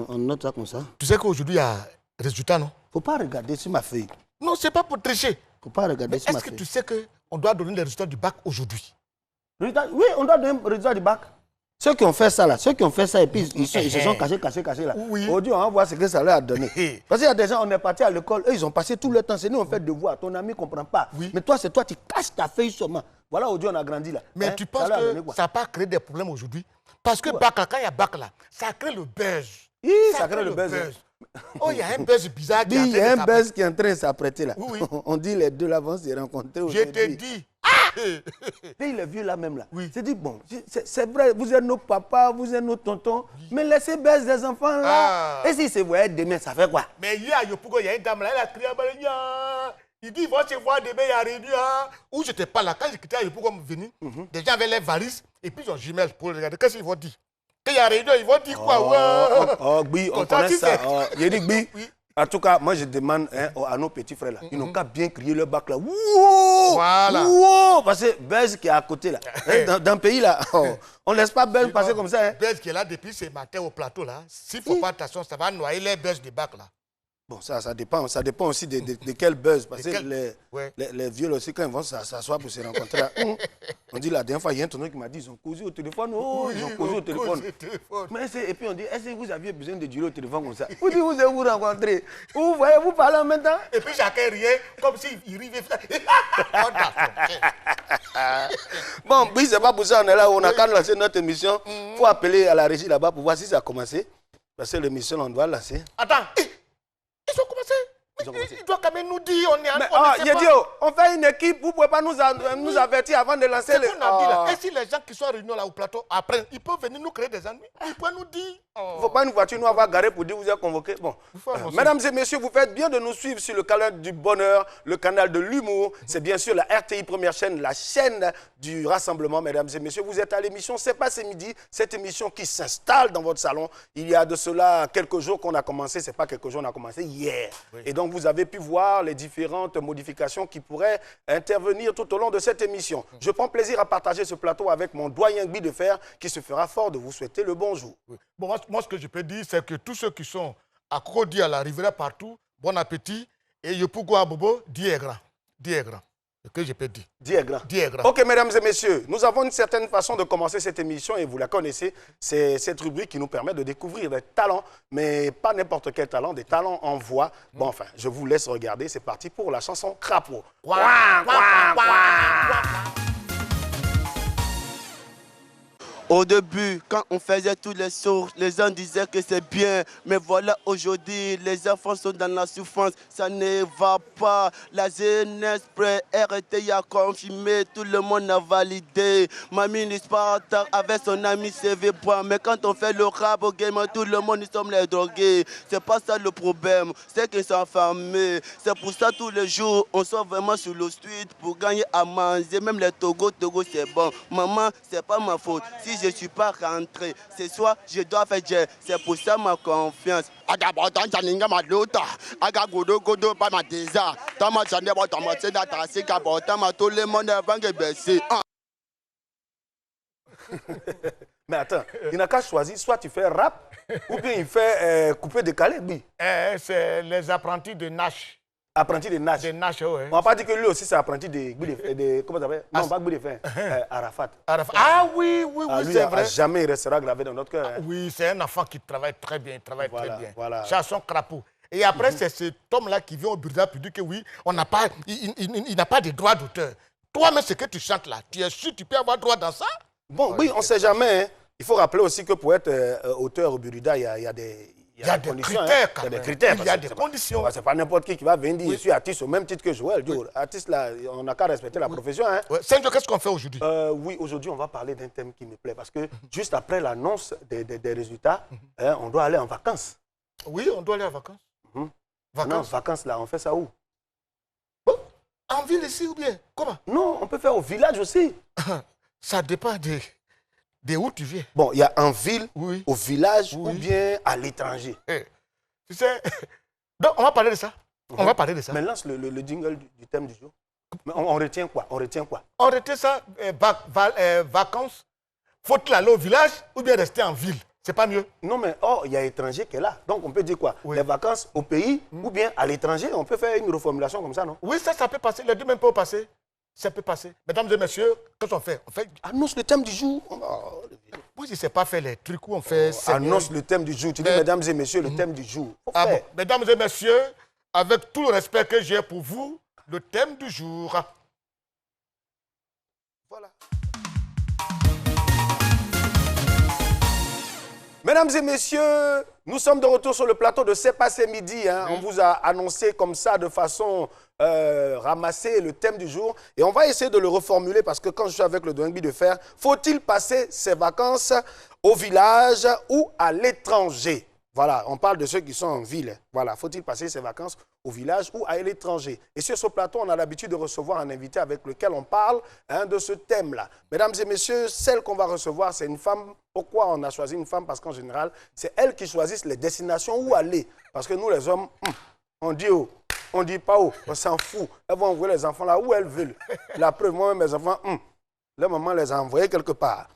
On note ça comme ça. Tu sais qu'aujourd'hui, il y a résultat, non? Faut pas regarder sur ma feuille. Non, c'est pas pour tricher. Faut pas regarder sur ma Est-ce que feuille. tu sais qu'on doit donner les résultats du bac aujourd'hui? Oui, on doit donner le résultat du bac. Ceux qui ont fait ça là, et puis ils se sont cachés là. Oui. Aujourd'hui, on va voir ce que ça leur a donné. Parce qu'il y a des gens, on est parti à l'école, eux ils ont passé tout le temps. C'est nous on fait devoir, ton ami ne comprend pas. Oui. Mais toi, c'est toi, tu caches ta feuille seulement. Voilà, aujourd'hui on a grandi là. Mais tu penses que ça n'a pas créé des problèmes aujourd'hui? Parce que bac là, quand il y a bac là, ça crée le buzz. Oui, ça crée le buzz. Oh, il y a un buzz bizarre qui est en train de Il y a un s'apprêter. buzz qui est en train de s'apprêter là. Oui. On dit les deux là vont se rencontrer Je aujourd'hui. te dis. Et il est vieux là même là. Oui. C'est dit, bon, c'est vrai, vous êtes nos papas, vous êtes nos tontons, mais laissez baisser les enfants là. Ah. Et s'ils se voyaient demain, ça fait quoi? Mais hier à Yopougo, il y a une dame là, elle a crié à Balagna. Il dit, ils vont se voir demain, il y a réunion. Où j'étais pas là, quand j'ai quitté à Yopougo, venu, des gens avaient les valises et puis ils ont jumelles pour regarder. Qu'est-ce qu'ils vont dire? Qu'il y a réunion, ils vont dire quoi? Oui, on Comme ça, connaît tu ça. sais. Il dit, oui. Oui. En tout cas, moi je demande à nos petits frères là, ils n'ont qu'à bien crier leur bac là. Wouh! Voilà. Wouh! Parce que Bez qui est à côté là, dans le pays là, on ne laisse pas Bez passer comme ça. Buzz qui est là depuis ce matin au plateau là, s'il ne faut pas attention, ça va noyer les buzz du bac là. Bon, ça dépend aussi de quel buzz. Parce que Ouais. les vieux aussi, quand ils vont s'asseoir pour se rencontrer, là, on dit la dernière fois, il y a un tonneau qui m'a dit ils ont causé au téléphone. Oh, ils ont causé au téléphone. Mais et puis on dit, est-ce que vous aviez besoin de durer au téléphone comme ça? Vous dites, vous allez vous rencontrer. Vous voyez, vous parlez en même temps. Et puis chacun riait comme s'il rivait. Bon, oui, c'est pas pour ça, on est là, on a qu'à lancer notre émission. Il faut appeler à la régie là-bas pour voir si ça a commencé. Parce que l'émission, on doit lancer. Attends, ils ont commencé. Il doit quand même nous dire, on est en Mais on ne sait pas. on fait une équipe, vous ne pouvez pas nous avertir avant de lancer C'est le... ce qu'on a dit là. Et si les gens qui sont réunis là au plateau, après, ils peuvent venir nous créer des ennuis. Ils peuvent nous dire. Il ne faut pas une voiture nous avoir garé pour dire vous êtes convoqués. Bon. Mesdames et messieurs, vous faites bien de nous suivre sur le canal du bonheur, le canal de l'humour. C'est bien sûr la RTI Première Chaîne, la chaîne du rassemblement. Mesdames et messieurs, vous êtes à l'émission C'est pas ce midi, cette émission qui s'installe dans votre salon. Il y a de cela quelques jours qu'on a commencé, c'est pas quelques jours, on a commencé hier. Oui. Et donc vous avez pu voir les différentes modifications qui pourraient intervenir tout au long de cette émission. Je prends plaisir à partager ce plateau avec mon doyen Guy de Fer qui se fera fort de vous souhaiter le bonjour. Oui. Bon, moi, ce que je peux dire, c'est que tous ceux qui sont à Cody, à la Riviera, partout, bon appétit. Et Yopougo à Bobo, Dieu est grand. Dieu est grand. Ce que je peux dire. Dieu est grand. Dieu est grand. Ok, mesdames et messieurs, nous avons une certaine façon de commencer cette émission et vous la connaissez. C'est cette rubrique qui nous permet de découvrir des talents, mais pas n'importe quel talent, des talents en voix. Bon, enfin, je vous laisse regarder. C'est parti pour la chanson Crapaud. Au début, quand on faisait tous les sauts, les gens disaient que c'est bien. Mais voilà, aujourd'hui, les enfants sont dans la souffrance. Ça ne va pas. La jeunesse RTI a confirmé, tout le monde a validé. Mamie Nisparta avec son ami CV. Mais quand on fait le rap au game, tout le monde, nous sommes les drogués. C'est pas ça le problème, c'est qu'ils sont enfermés. C'est pour ça, tous les jours, on sort vraiment sur le street pour gagner à manger. Même les Togo, c'est bon. Maman, c'est pas ma faute. Si je ne suis pas rentré, ce soir, je dois faire Dieu. C'est pour ça ma confiance. Mais attends, il n'a qu'à choisir, soit tu fais rap, ou bien il fait coupé décalé, oui. C'est les apprentis de Nash. Apprenti de Nash. De Nash, ouais. On va pas dire que lui aussi c'est apprenti de comment ça s'appelle? Non, pas Gbou de Fin. Arafat. Ah oui, oui, oui, lui, c'est vrai. Jamais il restera gravé dans notre cœur. Hein. Oui, c'est un enfant qui travaille très bien, très bien. Voilà. Chanson Crapaud. Et après, c'est cet homme-là qui vient au Burda pour dire que oui, on n'a pas, il n'a pas de droit d'auteur. Toi-même, ce que tu chantes là, tu es sûr tu peux avoir droit dans ça? Bon, oui, on ne sait jamais. Hein. Il faut rappeler aussi que pour être auteur au Burda, il y a des... Il y a des critères, quand même. Il y a des critères. Il y a des conditions. C'est pas n'importe qui va venir dire je suis artiste au même titre que Joël. Oui. Artiste, là, on n'a qu'à respecter la profession. Hein. Ouais. Seigneur, qu'est-ce qu'on fait aujourd'hui? Oui, aujourd'hui, on va parler d'un thème qui me plaît. Parce que juste après l'annonce des résultats, on doit aller en vacances. Oui, on doit aller en vacances. Vacances, là, on fait ça où? Bon, en ville ici ou bien? Comment? Non, on peut faire au village aussi. Ça dépend de où tu viens. Bon, il y a en ville, oui, au village ou bien à l'étranger. Tu sais, donc on va parler de ça. On va parler de ça. Mais lance le jingle du thème du jour. Mais on retient quoi? On retient ça, vacances. Faut-il aller au village ou bien rester en ville? C'est pas mieux. Non, mais il y a étranger qui est là. Donc, on peut dire quoi? Oui. Les vacances au pays ou bien à l'étranger. On peut faire une reformulation comme ça, non? Oui, ça peut passer. Les deux même peuvent passer. Ça peut passer. Mesdames et messieurs, qu'est-ce qu'on fait? On fait... Annonce le thème du jour. Moi, je ne sais pas faire les trucs où on fait... Annonce le thème du jour. Tu dis, mesdames et messieurs, le thème du jour. Ah bon. Mesdames et messieurs, avec tout le respect que j'ai pour vous, le thème du jour. Voilà. Mesdames et messieurs, nous sommes de retour sur le plateau de C'est passé midi. Hein. On vous a annoncé comme ça de façon ramassée le thème du jour. Et on va essayer de le reformuler parce que quand je suis avec le Doingbi de Fer, faut-il passer ses vacances au village ou à l'étranger? Voilà, on parle de ceux qui sont en ville. Voilà, faut-il passer ses vacances au village ou à l'étranger? Et sur ce plateau, on a l'habitude de recevoir un invité avec lequel on parle de ce thème-là. Mesdames et messieurs, celle qu'on va recevoir, c'est une femme. Pourquoi on a choisi une femme? Parce qu'en général, c'est elles qui choisissent les destinations où aller. Parce que nous, les hommes, on dit où? On dit pas où, on s'en fout. Elles vont envoyer les enfants là où elles veulent. La preuve, moi-même, mes enfants, leur maman les a envoyés quelque part.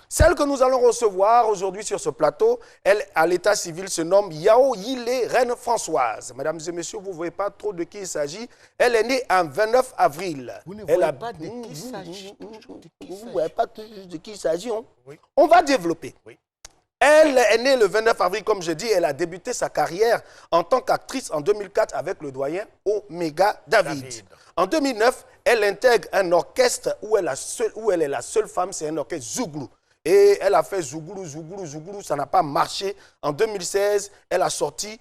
Celle que nous allons recevoir aujourd'hui sur ce plateau, elle, à l'état civil, se nomme Yao Yile Reine Françoise. Mesdames et messieurs, vous ne voyez pas trop de qui il s'agit. Elle est née en 29 avril. Vous ne voyez pas de qui il s'agit. Vous ne voyez pas de qui il s'agit. Oui. On va développer. Oui. Elle est née le 29 avril, comme je dis. Elle a débuté sa carrière en tant qu'actrice en 2004 avec le doyen Omega David. En 2009, elle intègre un orchestre où elle est la seule femme, c'est un orchestre Zouglou. Et elle a fait Zouglou, ça n'a pas marché. En 2016, elle a sorti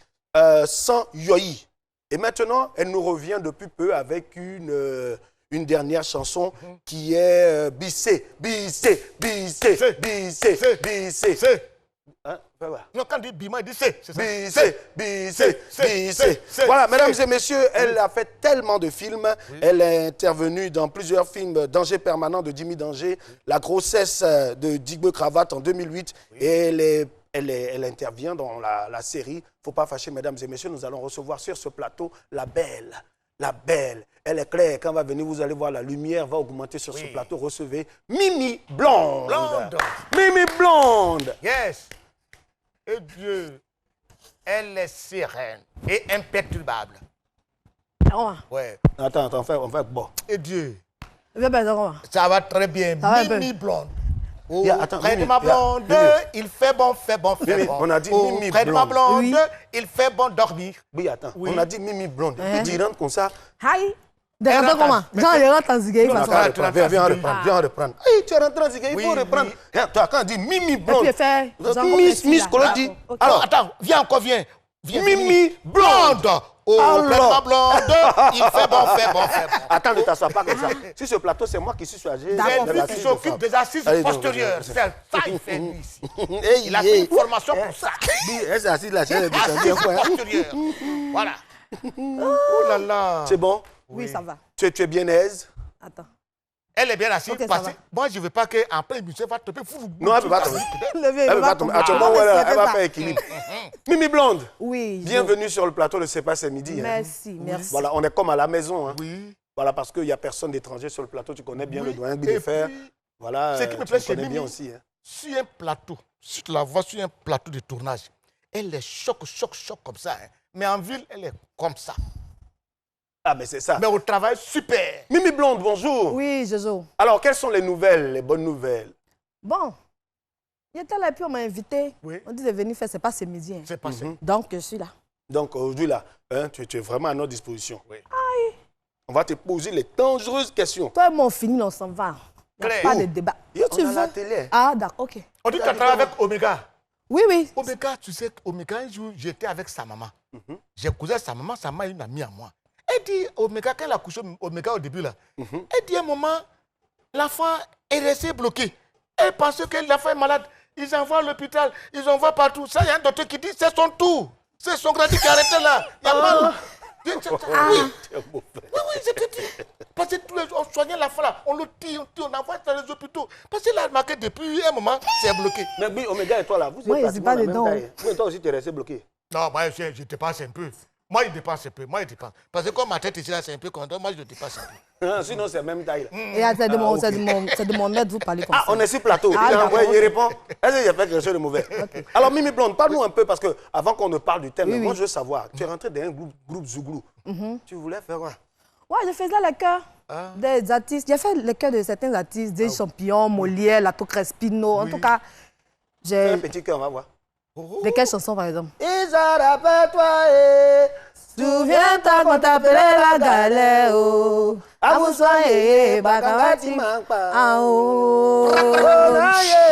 Sans Yoyi. Et maintenant, elle nous revient depuis peu avec une dernière chanson qui est Bissé. Hein? Non, quand on dit Bima, il dit c'est ça. Bissé. Voilà, mesdames et messieurs, elle a fait tellement de films. Oui. Elle est intervenue dans plusieurs films. Danger permanent de Jimmy Danger, La grossesse de Digbe Cravate en 2008. Oui. Et elle intervient dans la série Faut pas fâcher, mesdames et messieurs. Nous allons recevoir sur ce plateau la belle. La belle. Elle est claire. Quand elle va venir, vous allez voir, la lumière va augmenter sur ce plateau. Recevez Mimi Blonde. Mimi Blonde. Yes. Et Dieu, elle est sereine et imperturbable. Ouais. Attends, on fait bon. Et Dieu. Ça va très bien. Mimi Blonde. Oh, près de ma blonde, il fait bon, fait bon. On a dit Mimi Blonde. Près de ma blonde, il fait bon dormir. Oui, attends. On a dit Mimi Blonde. Tu rentres comme ça. Aïe. D'accord, comment? Jean, il rentre en zigué. Viens reprendre. Tu es rentré en zigué, il faut reprendre. Toi, quand on dit Mimi Blonde, Miss Colodi. Alors, attends, viens. Mimi Blonde. Oh, près de ma blonde, il fait bon. Attends, ne t'assois pas comme ça. Sur ce plateau, c'est moi qui suis chargé. C'est lui qui s'occupe des assises postérieures. C'est ça qu'il fait, lui, ici. Il a fait une formation pour ça. Elle assise là, assises postérieures. Voilà. Oh là là. C'est bon? Oui, ça va. Tu es bien aise? Attends. Elle est bien assise. Okay, moi, je ne veux pas qu'en plein budget, elle va tomber. Non, elle ne peut pas tomber. Elle va tomber. À ce moment où elle va faire équilibre. Mimi Blonde. Oui. Bienvenue sur le plateau de C'est pas ce midi. Merci. Voilà, on est comme à la maison. Oui. Voilà, parce qu'il n'y a personne d'étranger sur le plateau. Tu connais bien le doyen de Fer. Voilà. Ce qui me plaît, c'est bien aussi. Sur un plateau, si tu la vois sur un plateau de tournage, elle est choc comme ça. Mais en ville, elle est comme ça. Ah, mais c'est ça. Mais au travail, super. Mimi Blonde, bonjour. Oui, Jojo. Alors, quelles sont les nouvelles, les bonnes nouvelles? Bon, il était là et puis on m'a invité. Oui. On dit de venir faire, c'est pas ce midi. C'est passé. Donc, je suis là. Donc, aujourd'hui, là, tu es vraiment à notre disposition. Oui. Aïe. On va te poser les dangereuses questions. Toi et moi, on finit, on s'en va. Il n'y a pas de débat. On a la télé. Ah, d'accord, ok. On dit que tu travailles avec Omega. Oui. Omega, tu sais, Omega, un jour, j'étais avec sa maman. J'ai cousin sa maman est une amie à moi. Elle dit, Omega, quand elle a couché Omega au début, là, elle dit à un moment, l'enfant est resté bloqué. Elle pensait que l'enfant est malade. Ils envoient à l'hôpital, ils envoient partout. Ça, il y a un docteur qui dit, c'est son tour. C'est son grandi qui a arrêté là. Il y a mal. Oui, c'était dit. Parce que tous les jours, on soignait l'enfant là. On le tire, on envoie dans les hôpitaux. Parce qu'il a marqué depuis un moment, c'est bloqué. Mais oui, Omega et toi là, vous êtes pas dedans. vous et toi aussi, tu es resté bloqué. Non, moi, je te passe un peu. Moi, il dépasse un peu. Moi, il dépasse. Parce que comme ma tête ici, là, c'est un peu content, moi, je dépasse un peu. Sinon, c'est même taille. Et c'est de mon maître, vous parlez comme ça. Ah, on est sur plateau. Il répond. Est-ce qu'il a fait quelque chose de mauvais? Alors, Mimi Blonde, parle-nous un peu, parce que avant qu'on ne parle du thème, moi, je veux savoir, tu es rentré dans un groupe Zouglou. Tu voulais faire quoi? Ouais, je faisais les chœurs des artistes. J'ai fait les chœurs de certains artistes, des champions, Molière, Lato Crespino. En tout cas, j'ai... Un petit cœur, on va voir. De quelles chansons, par exemple? Isa, rappelle-toi, souviens-toi quand t'appelais la galère, oh. Abousoye, Bagangati Makpa, ah oh.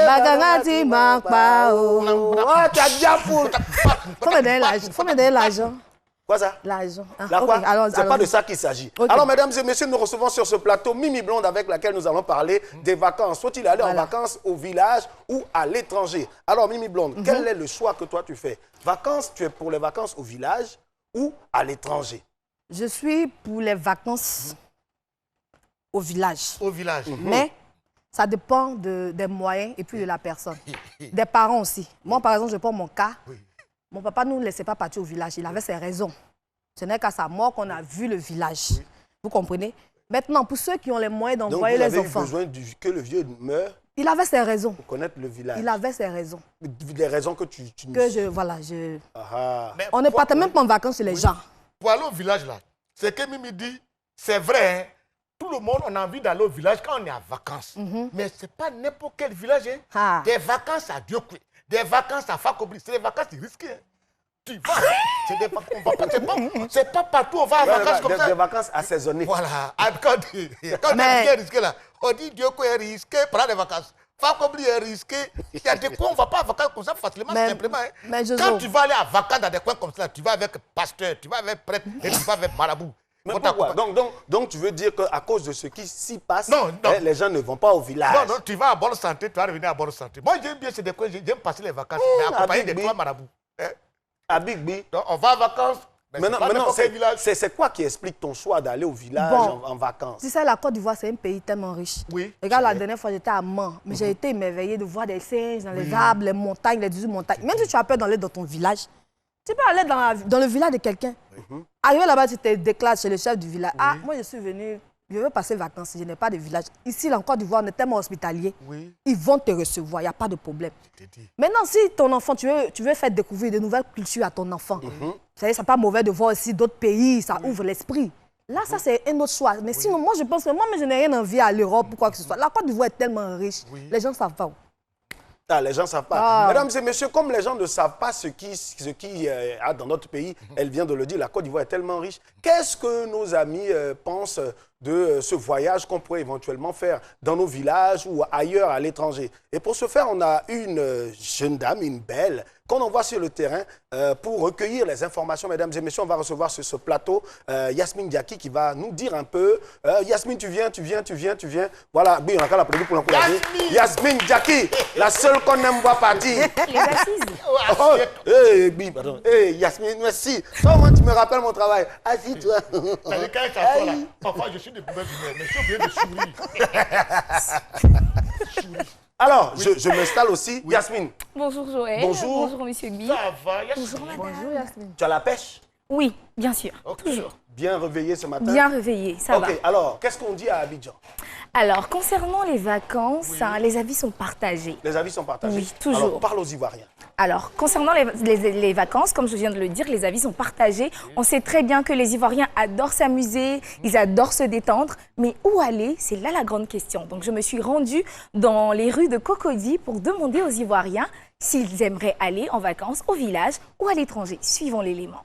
Bagangati Makpa, oh. Oh, tu as déjà fou. Faut me donner l'argent. Quoi ça? L'argent. La quoi? C'est pas de ça qu'il s'agit. Alors, mesdames et messieurs, nous recevons sur ce plateau Mimi Blonde avec laquelle nous allons parler des vacances. Faut-il aller en vacances au village ou à l'étranger? Alors, Mimi Blonde, quel est le choix que toi tu fais? Vacances, tu es pour les vacances au village ou à l'étranger? Je suis pour les vacances au village. Au village. Mais ça dépend des moyens et puis de la personne. Des parents aussi. Moi, par exemple, je prends mon cas. Mon papa ne nous laissait pas partir au village. Il avait ses raisons. Ce n'est qu'à sa mort qu'on a vu le village. Vous comprenez? Maintenant, pour ceux qui ont les moyens d'envoyer les enfants... Donc, vous avez besoin que le vieux meure? Il avait ses raisons. Pour connaître le village. Il avait ses raisons. Les raisons que tu... Voilà, On ne partait même pas en vacances chez les gens. Pour aller au village, là, c'est que Mimi dit, c'est vrai, hein, tout le monde on a envie d'aller au village quand on est en vacances. Mais ce n'est pas n'importe quel village. Hein. Des vacances à Diokwe, des vacances à Fakobri, c'est des vacances risquées. Hein. Tu vas, c'est pas partout on va en vacances comme ça. Des vacances assaisonnées. Voilà, quand on est risqué là, on dit Diokwe est risqué, prends des vacances. Fakobri est risqué. Il y a des coins où on ne va pas en vacances comme ça facilement, simplement. Hein. Quand tu vas aller en vacances dans des coins comme ça, tu vas avec pasteur, tu vas avec prêtre et tu vas avec marabout. Mais pourquoi? Donc tu veux dire qu'à cause de ce qui s'y passe, les gens ne vont pas au village? Non, tu vas à bonne santé, tu vas revenir à bonne santé. Moi, j'aime bien ces des coins, j'aime passer les vacances, mais accompagné des trois marabouts. À Bigby. On va en vacances. Maintenant, c'est quoi qui explique ton choix d'aller au village en vacances? Tu sais, la Côte d'Ivoire, c'est un pays tellement riche. Oui. Regarde, la dernière fois, j'étais à Mans, mais j'ai été émerveillée de voir des singes dans les arbres, les montagnes, les 18 montagnes. Même si tu as peur d'aller dans ton village, tu peux aller dans le village de quelqu'un. Arrivé là-bas, tu te déclares chez le chef du village. Ah, moi, je suis venu, je veux passer vacances, je n'ai pas de village. Ici, en Côte d'Ivoire, on est tellement hospitalier. Ils vont te recevoir, il n'y a pas de problème. Maintenant, si ton enfant, tu veux faire découvrir de nouvelles cultures à ton enfant, c'est pas mauvais de voir aussi d'autres pays, ça ouvre l'esprit. Là, ça, c'est un autre choix. Mais sinon, moi, je pense que moi, je n'ai rien envie à l'Europe ou quoi que ce soit. La Côte d'Ivoire est tellement riche, les gens ne savent pas où. Ah, les gens ne savent pas. Mesdames et messieurs, comme les gens ne savent pas ce qui a dans notre pays, elle vient de le dire, la Côte d'Ivoire est tellement riche. Qu'est-ce que nos amis pensent de ce voyage qu'on pourrait éventuellement faire dans nos villages ou ailleurs à l'étranger? Et pour ce faire, on a une jeune dame, une belle, qu'on envoie sur le terrain pour recueillir les informations. Mesdames et messieurs, on va recevoir sur ce plateau Yasmine Diaki qui va nous dire un peu. Yasmine, tu viens. Voilà, oui, on a qu'à l'applaudir pour l'encourager. Yasmine Diaki, la seule qu'on aime voir partir. Les assises. Pardon. Yasmine, merci. Comment tu me rappelles mon travail? Assis-toi. Parfois, je suis de mauvaise humeur, mais je suis obligé de sourire. Alors, je m'installe aussi. Yasmine. Bonjour Joël. Bonjour. Bonjour Monsieur Guy. Ça va, Yasmine? Bonjour madame. Bonjour, Yasmine. Tu as la pêche? Oui, bien sûr. Toujours. Bien réveillé ce matin? Bien réveillé, ça va. Ok, alors, qu'est-ce qu'on dit à Abidjan? Alors, concernant les vacances, les avis sont partagés. Les avis sont partagés? Oui, toujours. Alors, parle aux Ivoiriens. Alors, concernant les vacances, comme je viens de le dire, les avis sont partagés. On sait très bien que les Ivoiriens adorent s'amuser, ils adorent se détendre. Mais où aller? C'est là la grande question. Donc, je me suis rendue dans les rues de Cocody pour demander aux Ivoiriens s'ils aimeraient aller en vacances au village ou à l'étranger. Suivons l'élément.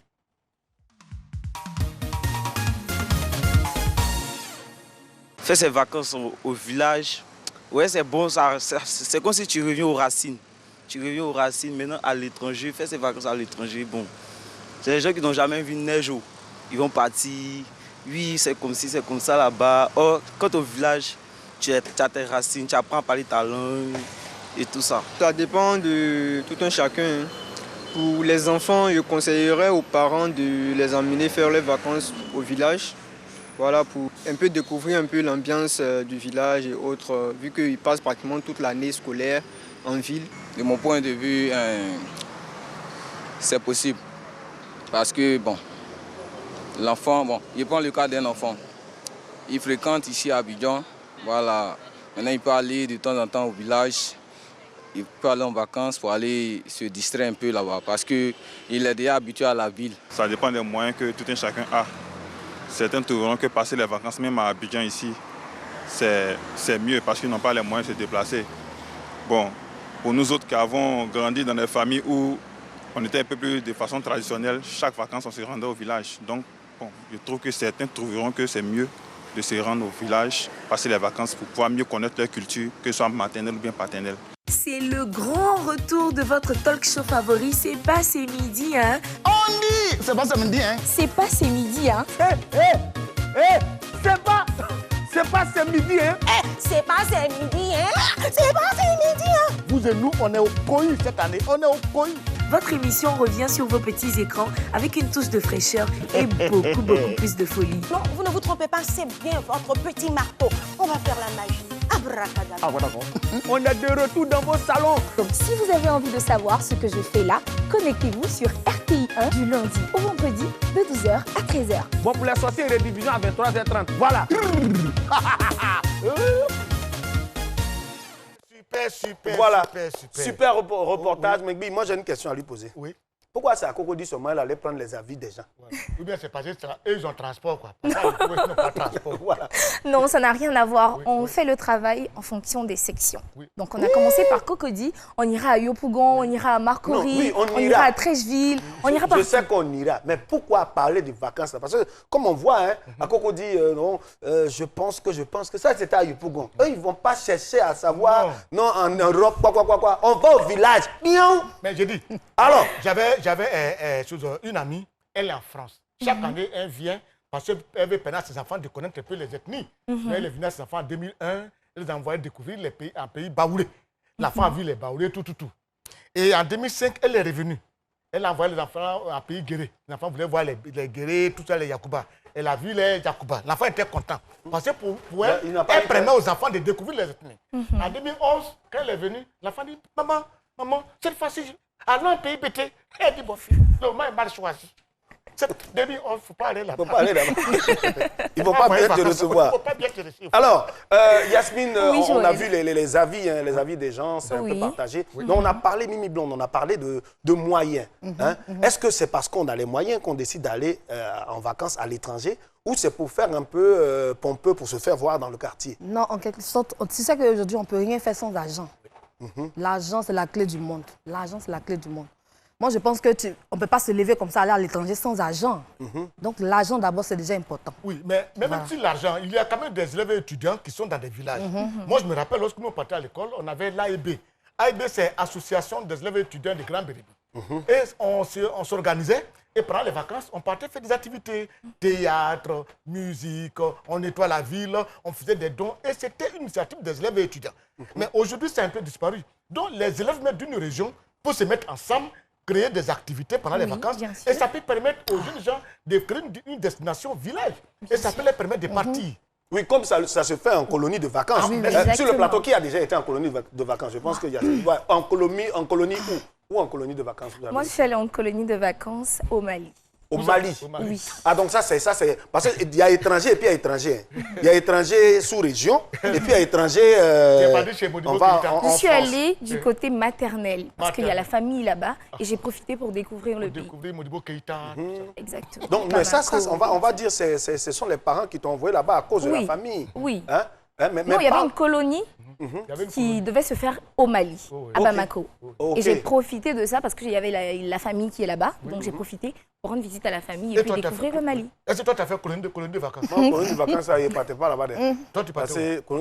Faire ses vacances au village, ouais, c'est bon, c'est comme si tu reviens aux racines. Tu reviens aux racines, maintenant à l'étranger, faire ses vacances à l'étranger, bon. C'est les gens qui n'ont jamais vu neige, ils vont partir, oui, c'est comme ci, c'est comme ça là-bas. Or, quand au village, tu as tes racines, tu apprends à parler ta langue et tout ça. Ça dépend de tout un chacun. Pour les enfants, je conseillerais aux parents de les emmener faire leurs vacances au village. Voilà, pour un peu découvrir un peu l'ambiance du village et autres, vu qu'ils passent pratiquement toute l'année scolaire en ville. De mon point de vue, c'est possible. Parce que, bon, L'enfant, bon, je prends le cas d'un enfant. Il fréquente ici à Abidjan. Voilà. Maintenant, il peut aller de temps en temps au village. Il peut aller en vacances pour aller se distraire un peu là-bas parce qu'il est déjà habitué à la ville. Ça dépend des moyens que tout un chacun a. Certains trouveront que passer les vacances même à Abidjan ici, c'est mieux parce qu'ils n'ont pas les moyens de se déplacer. Bon, pour nous autres qui avons grandi dans des familles où on était un peu plus de façon traditionnelle, chaque vacances on se rendait au village. Donc, bon, je trouve que certains trouveront que c'est mieux de se rendre au village, passer les vacances pour pouvoir mieux connaître leur culture, que ce soit maternelle ou bien paternelle. C'est le grand retour de votre talk show favori, C'est pas c'est midi, hein? On dit, c'est pas ce midi, hein? C'est pas c'est midi, hein? C'est pas ce midi, hein? C'est pas c'est midi, hein? C'est pas c'est midi, hein? Vous et nous, on est au coï cette année, on est au coï. Votre émission revient sur vos petits écrans avec une touche de fraîcheur et beaucoup plus de folie. Non, vous ne vous trompez pas, c'est bien votre petit marteau. On va faire la magie. Abracadabra. Ah, voilà, d'accord. On est de retour dans vos salons. Donc si vous avez envie de savoir ce que je fais là, connectez-vous sur RTI 1 du lundi au vendredi de 12h à 13h. Bon, pour les sorties et rediffusions à 23h30. Voilà. Super. Voilà, super reportage. Mais moi, j'ai une question à lui poser. Oui. Pourquoi c'est à Cocody seulement elle allait prendre les avis des gens? Ou bien c'est parce qu'eux, ils ont transport, quoi. Parce qu'ils n'ont pas transport. Voilà. Non, ça n'a rien à voir. Oui, on fait le travail en fonction des sections. Oui. Donc, on a commencé par Cocody, on ira à Yopougon, on ira à Marcory, on ira à Trècheville, on ira partout. Je sais qu'on ira, mais pourquoi parler de vacances là? Parce que, comme on voit, hein, à Cocody, je pense que ça, c'était à Yopougon. Eux, ils ne vont pas chercher à savoir, non, en Europe, quoi. On va au village. Miaou. Mais j'ai dit, alors, j'avais une amie, elle est en France. Chaque année, elle vient parce qu'elle veut permettre à ses enfants de connaître un peu les ethnies. Mais elle est venue à ses enfants en 2001, elle les a envoyés découvrir les pays, un pays baoulé. L'enfant a vu les baoulés, tout. Et en 2005, elle est revenue. Elle a envoyé les enfants à un pays guéré. Les enfants voulaient voir les guérés, tout ça, les Yacouba. Elle a vu les Yacouba. L'enfant était content. Parce que pour elle, elle permet aux enfants de découvrir les ethnies. En 2011, quand elle est venue, l'enfant dit, maman, cette fois-ci, allons à un pays bêté. Elle dit, bon, fille, le moment est mal choisi. Cette 2011, il ne faut pas aller là-bas. Il ne faut pas aller là-bas. Ils ne vont pas bien te recevoir. Il ne faut pas bien te recevoir. Alors, Yasmine, oui, on a vu les avis, hein, les avis des gens, c'est un peu partagé. Oui. Donc, on a parlé, Mimi Blonde, on a parlé de moyens. Est-ce que c'est parce qu'on a les moyens qu'on décide d'aller en vacances à l'étranger ou c'est pour faire un peu pompeux, pour se faire voir dans le quartier? Non, en quelque sorte, tu sais qu'aujourd'hui, on ne peut rien faire sans argent. L'argent, c'est la clé du monde. L'argent, c'est la clé du monde. Moi, je pense qu'on ne peut pas se lever comme ça, aller à l'étranger sans argent. Donc, l'argent, d'abord, c'est déjà important. Oui, mais même si l'argent, il y a quand même des élèves étudiants qui sont dans des villages. Moi, je me rappelle, lorsque nous partions à l'école, on avait l'AEB. AEB, c'est Association des élèves étudiants de Grand Bérébi. Et on s'organisait. Et pendant les vacances, on partait faire des activités. Théâtre, musique, on nettoie la ville, on faisait des dons. Et c'était une initiative des élèves étudiants. Mais aujourd'hui, c'est un peu disparu. Donc, les élèves d'une région peuvent se mettre ensemble, créer des activités pendant les vacances. Et ça peut permettre aux jeunes gens de créer une destination village. Et ça peut les permettre de partir. Oui, comme ça se fait en colonie de vacances. Sur le plateau, qui a déjà été en colonie de vacances? Je pense qu'il y a... En colonie où? Où en colonie de vacances? Moi, je suis allée en colonie de vacances au Mali. Au Mali? Oui. Ah, donc ça, c'est... Parce qu'il y a étranger et puis il y a étranger. Il y a étranger sous région et puis il y a étranger... Je suis allée du côté maternel parce qu'il y a la famille là-bas et j'ai profité pour découvrir le pays. Découvrir Modibo Keïta. Exactement. Donc, mais ça, on va dire, ce sont les parents qui t'ont envoyé là-bas à cause de la famille. Oui. Hein? Non, il y avait une colonie qui devait se faire au Mali, à Bamako. Et j'ai profité de ça parce qu'il y avait la famille qui est là-bas. Donc j'ai profité pour rendre visite à la famille et puis découvrir le Mali. Est-ce que toi, tu as fait colonie de vacances? Non, colonie de vacances, ça, il ne partait pas là-bas. Toi, tu partais où?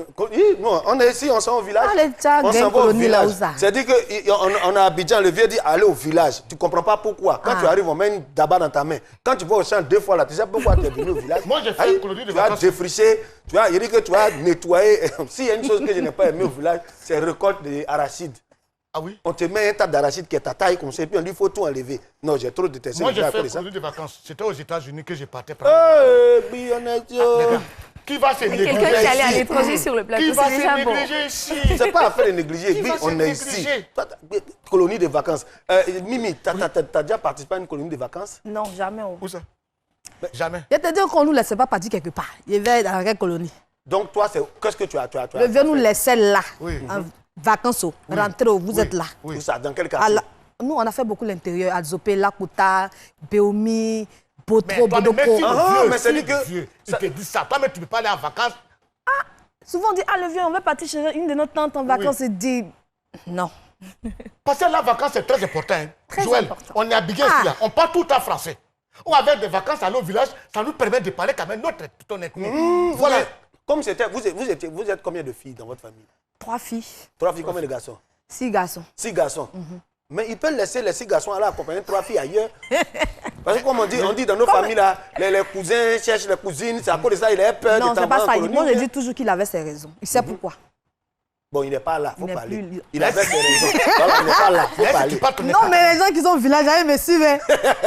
Non, on est ici, on s'en va au village. On s'en va au village. C'est-à-dire qu'on a Abidjan, le vieux dit aller au village. Tu ne comprends pas pourquoi. Quand tu arrives, on met une daba dans ta main. Quand tu vas au champ 2 fois là, tu sais pourquoi tu es venu au village. Moi, j'ai fait colonie de vacances. Tu as défriché, il dit que tu as nettoyé. S'il y a une chose que je n'ai pas aimé au village, c'est récolte d'arachides. Ah oui? On te met un tas d'arachides qui est ta taille comme ça, et puis on dit il faut tout enlever. Non, j'ai trop détesté. Moi, j'ai fait colonie de vacances. C'était aux États-Unis que je partais. Qui va se négliger? Quelqu'un qui allait à l'étranger sur le plateau, c'est déjà bon. Ici? C'est pas affaire de négliger. Oui, on est ici. Colonie de vacances. Mimi, tu as déjà participé à une colonie de vacances? Non, jamais. Où ça? Jamais. Je te dis qu'on ne nous laissait pas partir quelque part. Il y avait dans la colonie. Donc, toi, qu'est-ce que tu as Le vieux nous laissait là, Oui. en vacances, rentrer, vous êtes là. Où ça? Dans quel quartier? Nous, on a fait beaucoup l'intérieur, Adzopé, Lakota, Beomi, Botro, Mais Bodoko. mais c'est dit que... Vieux, il te dit ça. Toi, mais tu ne peux pas aller en vacances. Souvent, on dit, le vieux, on va partir chez une de nos tantes en vacances. Il dit, non. Parce que la vacance, c'est très important. Hein. Très Joël, important. on est habillé ici, là. On parle tout en français. Ou avec des vacances à nos villages, ça nous permet de parler quand même ton ethnie. Voilà. Comme c'était... Vous êtes combien de filles dans votre famille? 3 filles. 3 filles, combien de garçons? 6 garçons. 6 garçons. Mais ils peuvent laisser les 6 garçons aller accompagner 3 filles ailleurs. Parce que comme on dit dans nos familles, là, les cousins cherchent les cousines, c'est à cause de ça, il a peur Non, de c'est pas ça. colonie. Moi, je dis toujours qu'il avait ses raisons. Il sait pourquoi. Bon, il n'est pas là, il faut Il n'est parler. plus- Il avait ses raisons. Voilà, il n'est pas là, il faut Est-ce que parler. tu parles ton Non, mais les gens qui sont au village, ils me suivent. Hein.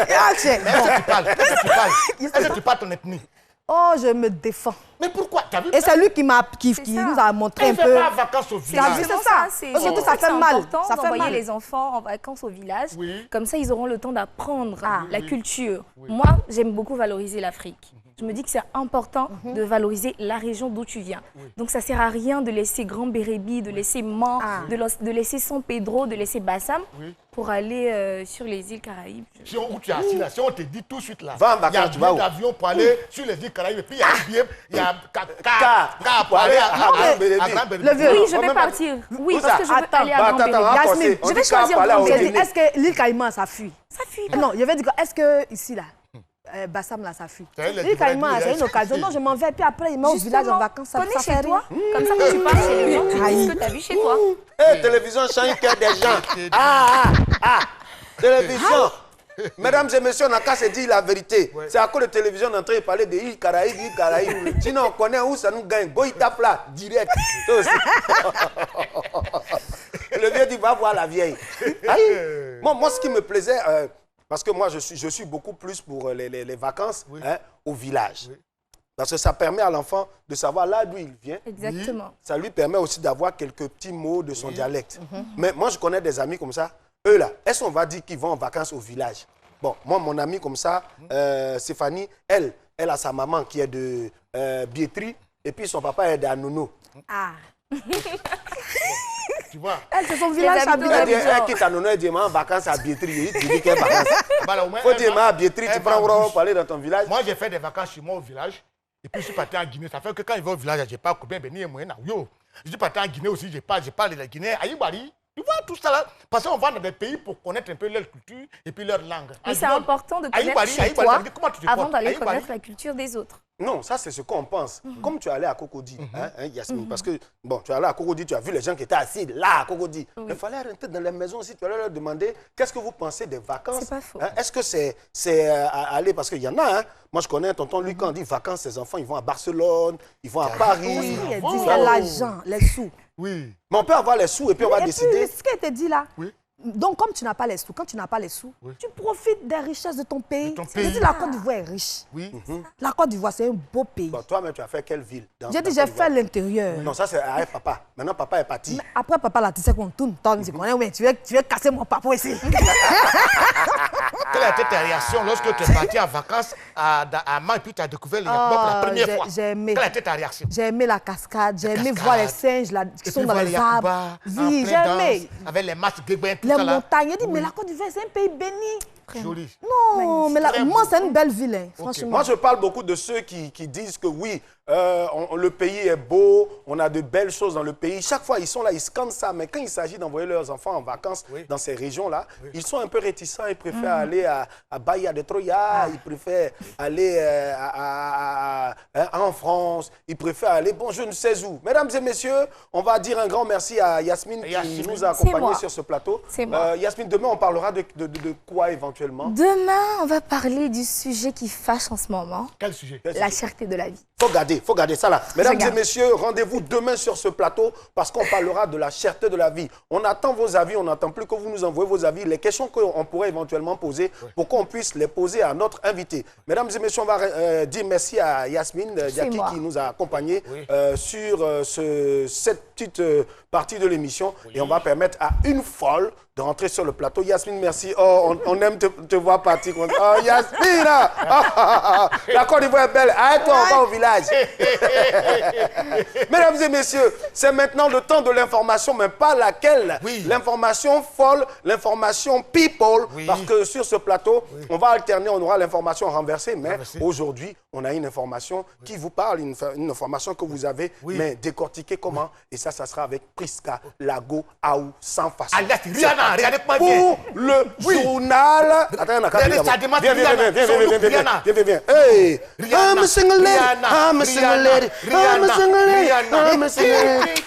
Est-ce que tu parles? Est-ce que tu parles? Est-ce que tu parles ton ethnie? Oh, je me défends. Mais pourquoi? Tu as vu? Et c'est lui qui ça. nous a montré un Il ne fait peu. pas en vacances au C'est village. c'est Exactement ça. c'est Parce que pour ça fait c'est mal. important Ça fait d'envoyer mal. les enfants en vacances au village. Oui. Comme ça, ils auront le temps d'apprendre la culture. Oui. Moi, j'aime beaucoup valoriser l'Afrique. Je me dis que c'est important de valoriser la région d'où tu viens. Donc, ça ne sert à rien de laisser Grand Bérébi, de laisser Man, de laisser San Pedro, de laisser Bassam Oui. pour aller sur les îles Caraïbes. Si on, où tu es assis là, si on te dit tout de suite là, Va en il y a vacances, un tu vas billet où? d'avion pour aller sur les îles Caraïbes, et puis il y a un billet, il y a Car pour aller à Grand Bérébi. Grand Bérébi. Le vieux. Oui, je on vais même- partir. Oui, Où parce ça? que je veux Attends, aller à Grand attends, Bérébi. attends, Yasmine, on je dit vais choisir Cap, Grand là, J'ai Bérébi. dit, est-ce que l'île Caïman, ça fuit? Ça fuit. Non, je vais dire, est-ce que ici, là, Bassam, là, ça fuit? C'est les L'île Caïman, Ivoiriens, c'est une occasion. Non, je m'en vais, puis après, il met au village en vacances. Ça connais ça chez fait toi. rien. Comme ça, quand tu pars chez les gens, tu dis ce que tu as vu chez toi. Télévision change le cœur des gens. Télévision. Mesdames et messieurs, on n'a qu'à se dire la vérité. C'est à cause de télévision on est en train de parler des îles Caraïbes, îles Caraïbes. Sinon, on connaît où ça nous gagne. Goïta là, direct. Toi aussi. Le vieux dit, va voir la vieille. Aïe. Moi, ce qui me plaisait, parce que moi, je suis beaucoup plus pour les vacances au village. Parce que ça permet à l'enfant de savoir là d'où il vient. Exactement. Ça lui permet aussi d'avoir quelques petits mots de son dialecte. Mais moi, je connais des amis comme ça. Eux, là, est-ce qu'on va dire qu'ils vont en vacances au village? Bon, moi, mon amie comme ça, Stéphanie, elle a sa maman qui est de Biétri et puis son papa est d'Anono. Ah. Tu vois? Elle, c'est son village habitants habité. Elle quitte Anono, elle dit, en vacances à Biétri. Tu dis qu'elle est en vacances. Voilà, au moins, Faut dire, à Biétri, tu elle prends va en bus. pour aller dans ton village. Moi, j'ai fait des vacances chez moi au village. Et puis, je suis parti en Guinée. Ça fait que quand je vais au village, je parle combien de moyens. Je suis parti en Guinée aussi. Je parle de la Guinée. Aïbari. Tu vois tout ça là? Parce qu'on va dans des pays pour connaître un peu leur culture et puis leur langue. Mais c'est important de connaître Aïbari, chez Aïbari, toi ça veut dire comment tu te avant portes? d'aller Aïbari. connaître la culture des autres. Non, ça c'est ce qu'on pense. Comme tu es allé à Cocody, Yasmine, parce que, bon, tu es allé à Cocody, tu as vu les gens qui étaient assis là à Cocody. Il fallait rentrer dans les maisons aussi, tu allais leur demander qu'est-ce que vous pensez des vacances. C'est pas faux. Est-ce que c'est aller, parce qu'il y en a, hein. Moi je connais un tonton, lui quand on dit vacances, ses enfants, ils vont à Barcelone, ils vont à Paris. Oui, elle Oh. dit, c'est l'argent, les sous. Oui. Mais on peut avoir les sous et puis on va Et décider. puis, ce qu'elle te dit là, Oui. donc comme tu n'as pas les sous, quand tu n'as pas les sous, tu profites des richesses de ton pays. De ton Je dis, pays. la Côte d'Ivoire est riche. Oui. La Côte d'Ivoire, c'est un beau pays. Bon, toi-même, tu as fait quelle ville dans- J'ai dans dit, j'ai Côte d'Ivoire? fait l'intérieur. Non, ça c'est avec papa. Maintenant, papa est parti. Mais après, papa, là, tu sais qu'on tourne, tu connais, mais tu veux casser mon papa ici. Quelle a été ta réaction lorsque tu es parti en vacances à Man et puis tu as découvert les Yakuba pour la première fois? J'ai aimé. Quelle a été ta réaction? J'ai aimé la cascade, j'ai aimé cascade. voir les singes là, qui Et sont puis dans voir les Yakuba arbres. en Oui, j'ai pleine danse, aimé. avec les masques guébins, tout Les ça là. montagnes. J'ai dit, mais la Côte d'Ivoire, c'est un pays béni. Joli. Non, mais Très moi, beau. c'est une belle ville, hein, franchement. Moi, je parle beaucoup de ceux qui disent que oui, le pays est beau, on a de belles choses dans le pays. Chaque fois, ils sont là, ils scandent ça. Mais quand il s'agit d'envoyer leurs enfants en vacances dans ces régions-là, ils sont un peu réticents. Ils préfèrent aller à Bahia de Troya, ils préfèrent aller en France, ils préfèrent aller, bon, je ne sais où. Mesdames et messieurs, on va dire un grand merci à Yasmine qui nous a accompagnés moi. sur ce plateau. C'est moi. Yasmine, demain, on parlera de quoi éventuellement? Demain, on va parler du sujet qui fâche en ce moment, Quel sujet? la cherté de la vie. faut garder ça là. Mesdames et messieurs, rendez-vous demain sur ce plateau parce qu'on parlera de la cherté de la vie. On attend vos avis, on n'attend plus que vous nous envoyez vos avis, les questions qu'on pourrait éventuellement poser pour qu'on puisse les poser à notre invité. Mesdames et messieurs, on va dire merci à Yasmine Diaki qui nous a accompagnés sur cette petite partie de l'émission et on va permettre à une folle de rentrer sur le plateau. Yasmine, merci. Oh, on aime te voir partir. Oh, Yasmine! La Côte d'Ivoire est belle. Arrête-toi, on va au village. Mesdames et messieurs, c'est maintenant le temps de l'information, mais pas laquelle. L'information folle, l'information people. Parce que sur ce plateau, on va alterner, on aura l'information renversée. Mais aujourd'hui, on a une information qui vous parle, une information que vous avez, mais décortiquée comment? Et ça sera avec Priska Lago Aou sans façon. Regardez-moi pour le journal. Attends, viens. Hey, I'm a single lady. I'm a single lady. I'm a single lady. I'm a single lady.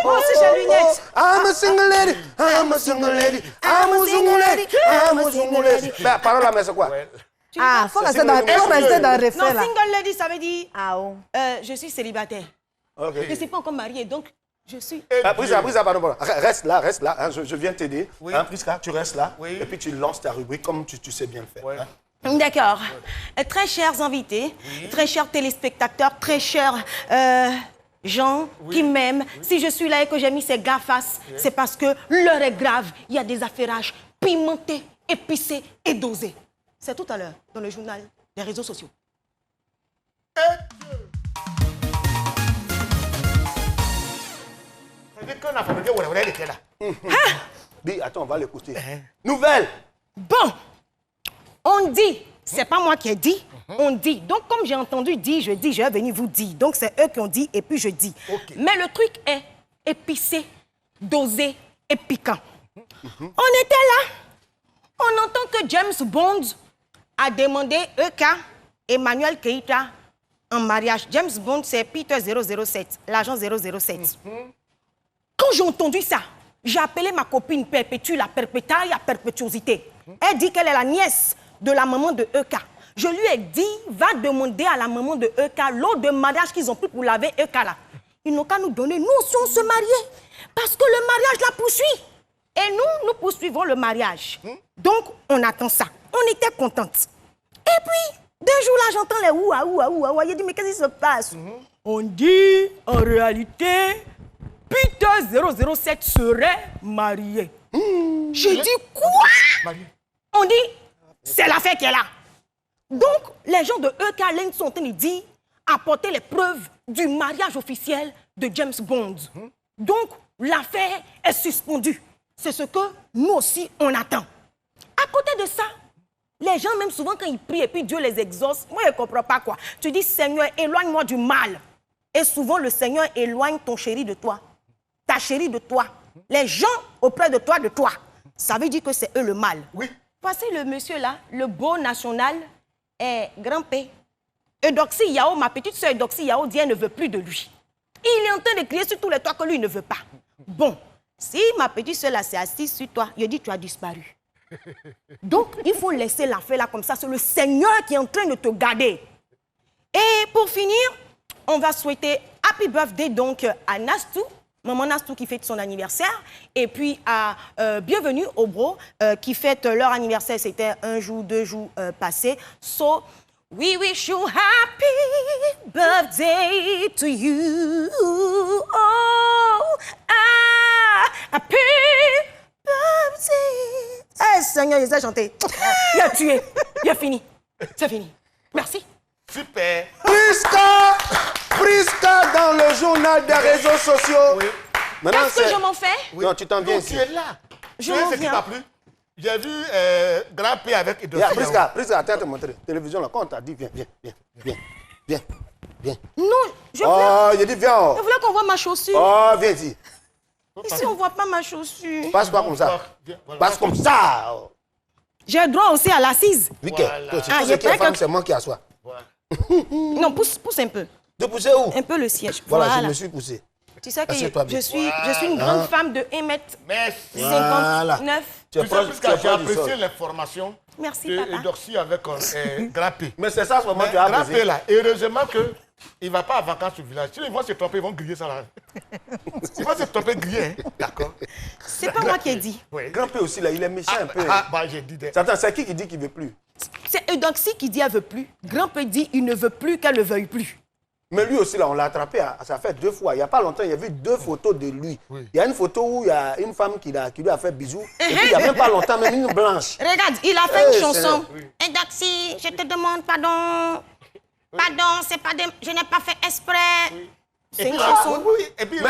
Moi aussi j'ai lunettes. I'm a single lady. I'm a single lady. I'm a single lady. I'm a single lady. Mais parole là, mais c'est quoi? Faut rester dans le refrain là. Non, single lady, ça veut dire je suis célibataire. Je ne suis pas encore mariée, donc je suis... Priska, pardon. Reste là. Hein, je viens t'aider. Hein, Priska, tu restes là. Et puis tu lances ta rubrique comme tu sais bien le faire. Hein. D'accord. Très chers invités, très chers téléspectateurs, très chers gens qui m'aiment. Si je suis là et que j'ai mis ces gafas, c'est parce que l'heure est grave. Il y a des affairages pimentés, épicés et dosés. C'est tout à l'heure dans le journal des réseaux sociaux. Attends, on va l'écouter. Nouvelle. Bon, on dit, c'est pas moi qui ai dit, on dit. Donc comme j'ai entendu dire, je dis, je vais venir vous dire. Donc c'est eux qui ont dit et puis je dis. Mais le truc est épicé, dosé et piquant. On était là, on entend que James Bond a demandé EK, Emmanuel Keïta, en mariage. James Bond, c'est Peter 007, l'agent 007. Quand j'ai entendu ça, j'ai appelé ma copine Perpétue, la perpétaille à perpétuosité. Elle dit qu'elle est la nièce de la maman de EK. Je lui ai dit, va demander à la maman de EK l'eau de mariage qu'ils ont pris pour laver EK là. Ils n'ont qu'à nous donner, nous aussi on se mariait. Parce que le mariage la poursuit. Et nous poursuivons le mariage. Donc, on attend ça. On était contente. Et puis, d'un jour là, j'entends les ouah. Il dit, mais qu'est-ce qui se passe? On dit, en réalité, Peter 007 serait marié. J'ai dit, quoi? On dit, c'est l'affaire qui est là. Donc, les gens de EK sont en train de dire, apporter les preuves du mariage officiel de James Bond. Donc, l'affaire est suspendue. C'est ce que nous aussi, on attend. À côté de ça, les gens, même souvent, quand ils prient et puis Dieu les exauce, moi, je ne comprends pas quoi. Tu dis, Seigneur, éloigne-moi du mal. Et souvent, le Seigneur éloigne ton chéri de toi, ta chérie de toi, les gens auprès de toi. Ça veut dire que c'est eux le mal. Voici le monsieur là, le beau national, est grand P. Eudoxie Yao, ma petite soeur Eudoxie Yao, dit elle ne veut plus de lui. Il est en train de crier sur tous les toits que lui ne veut pas. Bon. Si ma petite soeur là s'est assise sur toi, il dit tu as disparu. Donc, il faut laisser l'affaire là comme ça. C'est le Seigneur qui est en train de te garder. Et pour finir, on va souhaiter happy birthday donc à Nastou, maman Nastou qui fête son anniversaire. Et puis à bienvenue aux bros qui fêtent leur anniversaire. C'était 1 jour, 2 jours passés. So, we wish you happy birthday to you. Oh, happy birthday. Eh, Seigneur, il a chanté. Il a tué. Il a fini. C'est fini. Merci. Super. Priska dans le journal des réseaux sociaux. Qu'est-ce que je m'en fais? Non, tu t'en viens ici. Tu es là. Je m'en viens. Ce qui t'a plu? J'ai vu Grand P avec Edoxie. Priska, attends, te montrer. Télévision, là, quand on t'a dit, viens. Non, je voulais... Oh, il dit, viens. Je voulais qu'on voit ma chaussure. Oh, viens ici. Ici, on ne voit pas ma chaussure. Passe pas comme ça. Passe comme ça. J'ai droit aussi à l'assise. Oui, c'est moi qui assois. Non, pousse un peu. De pousser où? Un peu le siège. Voilà, je me suis poussé. Tu sais que Assieds-toi bien. je suis une grande femme de 1m59. Merci. Tu es proche, J'ai apprécié l'information Merci, de papa. Dorcy avec Grand P. Mais c'est ça, ce moment, Mais tu as Grand apprécié. P, là, heureusement que il ne va pas en vacances au village. Si ils vont se tromper, ils vont griller ça là. Ils vont se tromper, griller. Hein? D'accord. C'est pas moi qui ai dit. Oui. Grand P aussi, là, il est méchant un peu. Bah, j'ai dit. Attends, c'est qui dit qu'il ne veut plus? C'est Eudoxie qui dit elle veut plus. Grand P dit il ne veut plus qu'elle ne veuille plus. Mais lui aussi, là, on l'a attrapé, ça fait 2 fois. Il n'y a pas longtemps, il y a vu 2 photos de lui. Oui. Il y a une photo où il y a une femme qui lui a fait bisous. Et puis, il n'y a même pas longtemps, même une blanche. Regarde, il a fait une chanson. Oui. Eudoxie, je te demande pardon. Pardon, c'est pas je n'ai pas fait exprès. Oui. C'est une chanson. Oui. Et puis, il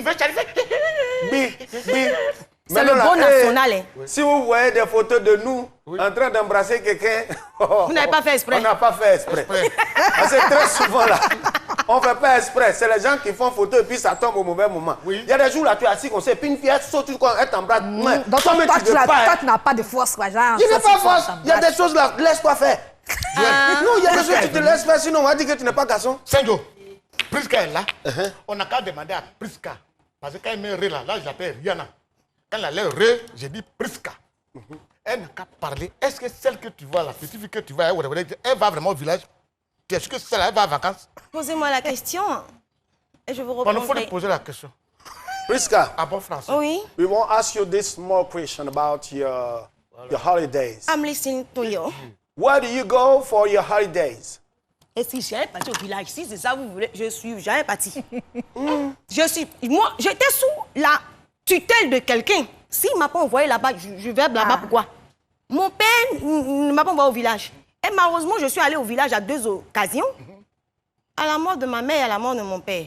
veut chaliver. C'est le bon national. Hein. Si vous voyez des photos de nous en train d'embrasser quelqu'un, Vous n'avez pas fait exprès. On n'a pas fait exprès. Parce que très souvent, là, on ne fait pas exprès. C'est les gens qui font photo et puis ça tombe au mauvais moment. Oui. Il y a des jours là, tu es assis comme ça, et puis une fille, elle saute, elle t'embrasse. Donc, toi, tu n'as pas de force, quoi. Genre, Je n'ai pas force. Il y a des choses là, laisse-toi faire. Non, il y a des choses que tu te laisses faire, sinon on va dire que tu n'es pas garçon. Senjo, Priska est là. On n'a qu'à demander à Priska. Parce que quand elle me ré là, je l'appelle Rihanna. Quand elle a l'air ré, j'ai dit Priska. Elle n'a qu'à parler. Est-ce que celle que tu vois, la petite fille que tu vois, elle va vraiment au village? Est-ce que celle-là, elle va en vacances? Posez-moi la question et je vous Il faut répondrai. lui poser la question. Priska, En bon français. Oui, we want to ask you this small question about your holidays. I'm listening to you. Where do you go for your holidays? Et si j'avais parti au village, si c'est ça que vous voulez, je suis jamais parti. Moi, j'étais sous la tutelle de quelqu'un. S'il ne m'a pas envoyé là-bas, je vais là-bas pourquoi? Mon père ne m'a pas envoyé au village. Et malheureusement, je suis allée au village à 2 occasions. À la mort de ma mère et à la mort de mon père.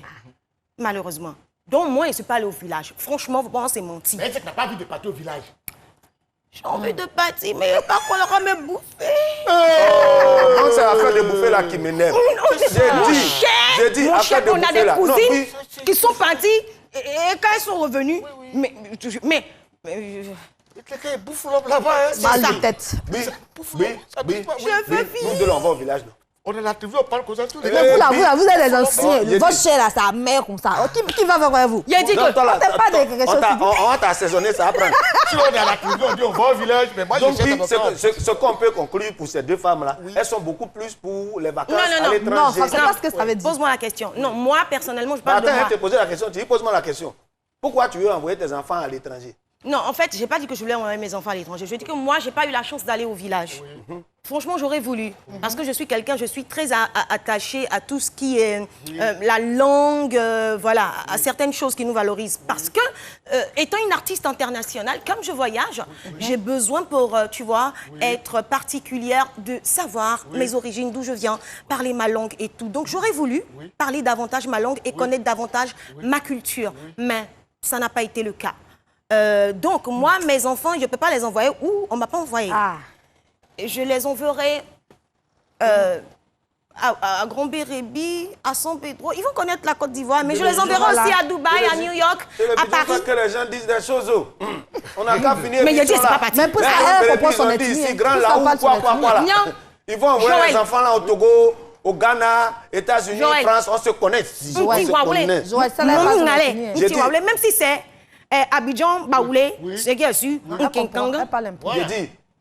Malheureusement. Donc moi, je ne suis pas allée au village. Franchement, vous pensez mentir. Mais c'est que tu n'as pas envie de partir au village. J'ai envie de partir, mais par contre, on va me bouffer. Non, c'est l'affaire de bouffer là qui m'énerve. J'ai dit, Mon affaire cher, de on a bouffer des là. Non, cousines oui. qui sont parties et quand elles sont revenues, mais Quelqu'un bouffe là-bas. Hein? Mal de tête. Oui, je veux vivre. nous deux, là, on va au village. non. On est là, tu vois, on parle comme ça. Tous les Mais gars. vous êtes des anciens. J'ai Votre dit- chère, là, sa mère comme ça. Qui va faire quoi vous? Il a dit Non, que... attends, là, on t'a pas dit quelque chose qui dit- on va t'assaisonner, ça va prendre. Si on est à la tribu, on dit on va au village. Mais moi, Donc, je sais oui, ce qu'on peut conclure pour ces 2 femmes-là, elles sont beaucoup plus pour les vacances à Non, l'étranger. Non, c'est pas ce que ça veut dire. Pose-moi la question. Non, moi, personnellement, je Mais parle de attends, moi. je te posé la question, tu dis, pose-moi la question. Pourquoi tu veux envoyer tes enfants à l'étranger? Non, en fait, je n'ai pas dit que je voulais envoyer mes enfants à l'étranger. Je dis que moi, je n'ai pas eu la chance d'aller au village. Franchement, j'aurais voulu. Parce que je suis quelqu'un, je suis très attachée à tout ce qui est la langue, voilà, à certaines choses qui nous valorisent. Parce que, étant une artiste internationale, comme je voyage, j'ai besoin pour, tu vois, être particulière de savoir mes origines, d'où je viens, parler ma langue et tout. Donc, j'aurais voulu parler davantage ma langue et connaître davantage ma culture. Mais ça n'a pas été le cas. Donc, moi, mes enfants, je ne peux pas les envoyer où on ne m'a pas envoyé. Je les enverrai à Grand-Bérébi, à San Pedro. Ils vont connaître la Côte d'Ivoire, mais je les enverrai aussi à Dubaï, à New York, à Paris. que les gens disent des choses. On n'a qu'à finir. Mais il a dit, c'est pas parti. Mais pour ça, elle comprend son ethnie. Ici, grand là, ou quoi là. Non. Ils vont envoyer Joël. les enfants là au Togo, au Ghana, États-Unis, Joël. France, on se connaît. On se connaît. Joël, ça, là, elle parle son ethnie. J'ai dit- Même si c'est Abidjan, Baoulé, c'est qui est su, Elle comprend, Kinkanga. elle parle un peu.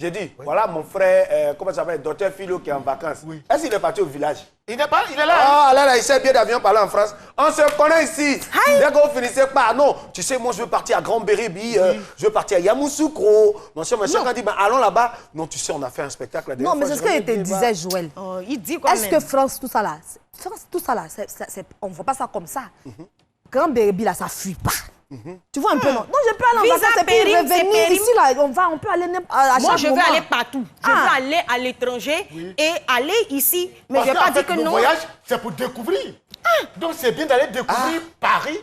J'ai dit, voilà mon frère, comment ça s'appelle, docteur Philo qui est en vacances. Est-ce qu'il est parti au village? Il n'est pas, il est là. Ah, là, il sait bien d'avion parler en France. On se connaît ici. Dès qu'on finissait par, non, tu sais, moi, je veux partir à Grand-Bérébi, je veux partir à Yamoussoukro. Mon cher, quand dit, ben, allons là-bas. Non, tu sais, on a fait un spectacle. Non, mais c'est ce qu'il te disait, Joël. Oh, il dit quoi Est-ce que France, tout ça là, on ne voit pas ça comme ça. Grand-Bérébi, là, ça fuit pas. Tu vois un peu, non? Non, je peux aller en Visa, vacances et puis périm, c'est revenir périm. ici, là, on peut aller à Moi, chaque je veux moment. aller partout. Je veux aller à l'étranger et aller ici. Mais Parce je ne vais qu'en pas dire fait, que le non. voyage, c'est pour découvrir. Donc, c'est bien d'aller découvrir Paris,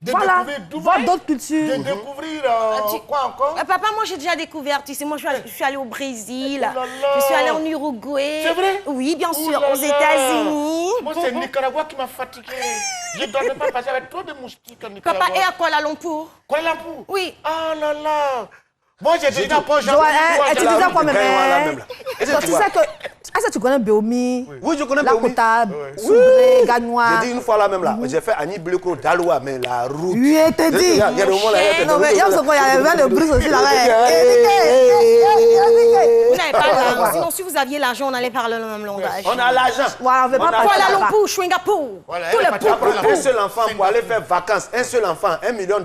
de Voilà, découvrir voir Dubaï, d'autres cultures. de découvrir tu- quoi encore? Papa, moi, j'ai déjà découvert. Tu sais, moi, je suis allée au Brésil. Oh là là. Je suis allée en Uruguay. C'est vrai? Oui, bien Oh sûr, là aux là. États-Unis. Moi, c'est le Nicaragua qui m'a fatigué. Je ne dormais pas parce qu'il y avait trop de moustiques en Nicaragua. Papa est à Kuala Lumpur. Kuala Lumpur? Oui. Ah là là. Moi, j'ai déjà pas Jean. Tu disais quoi même? Tu sais que... Est-ce que tu connais Béomi? Oui, je connais La Béomi. Cotable, Soubré, Gagnois. J'ai dit une fois là même là, j'ai fait Annie Bleco d'Aloua, mais la route. Oui, t'es dit. Il y a des moments là, non, mais il y a un vin de Bruce aussi là-bas. Vous n'avez pas l'argent. Sinon, si vous aviez l'argent, on allait parler le même langage. On a l'argent. Voilà, on veut pas Kuala Lumpur, Singapour. Tous les prendre un seul enfant pour aller faire vacances, un seul enfant, 1,2 million.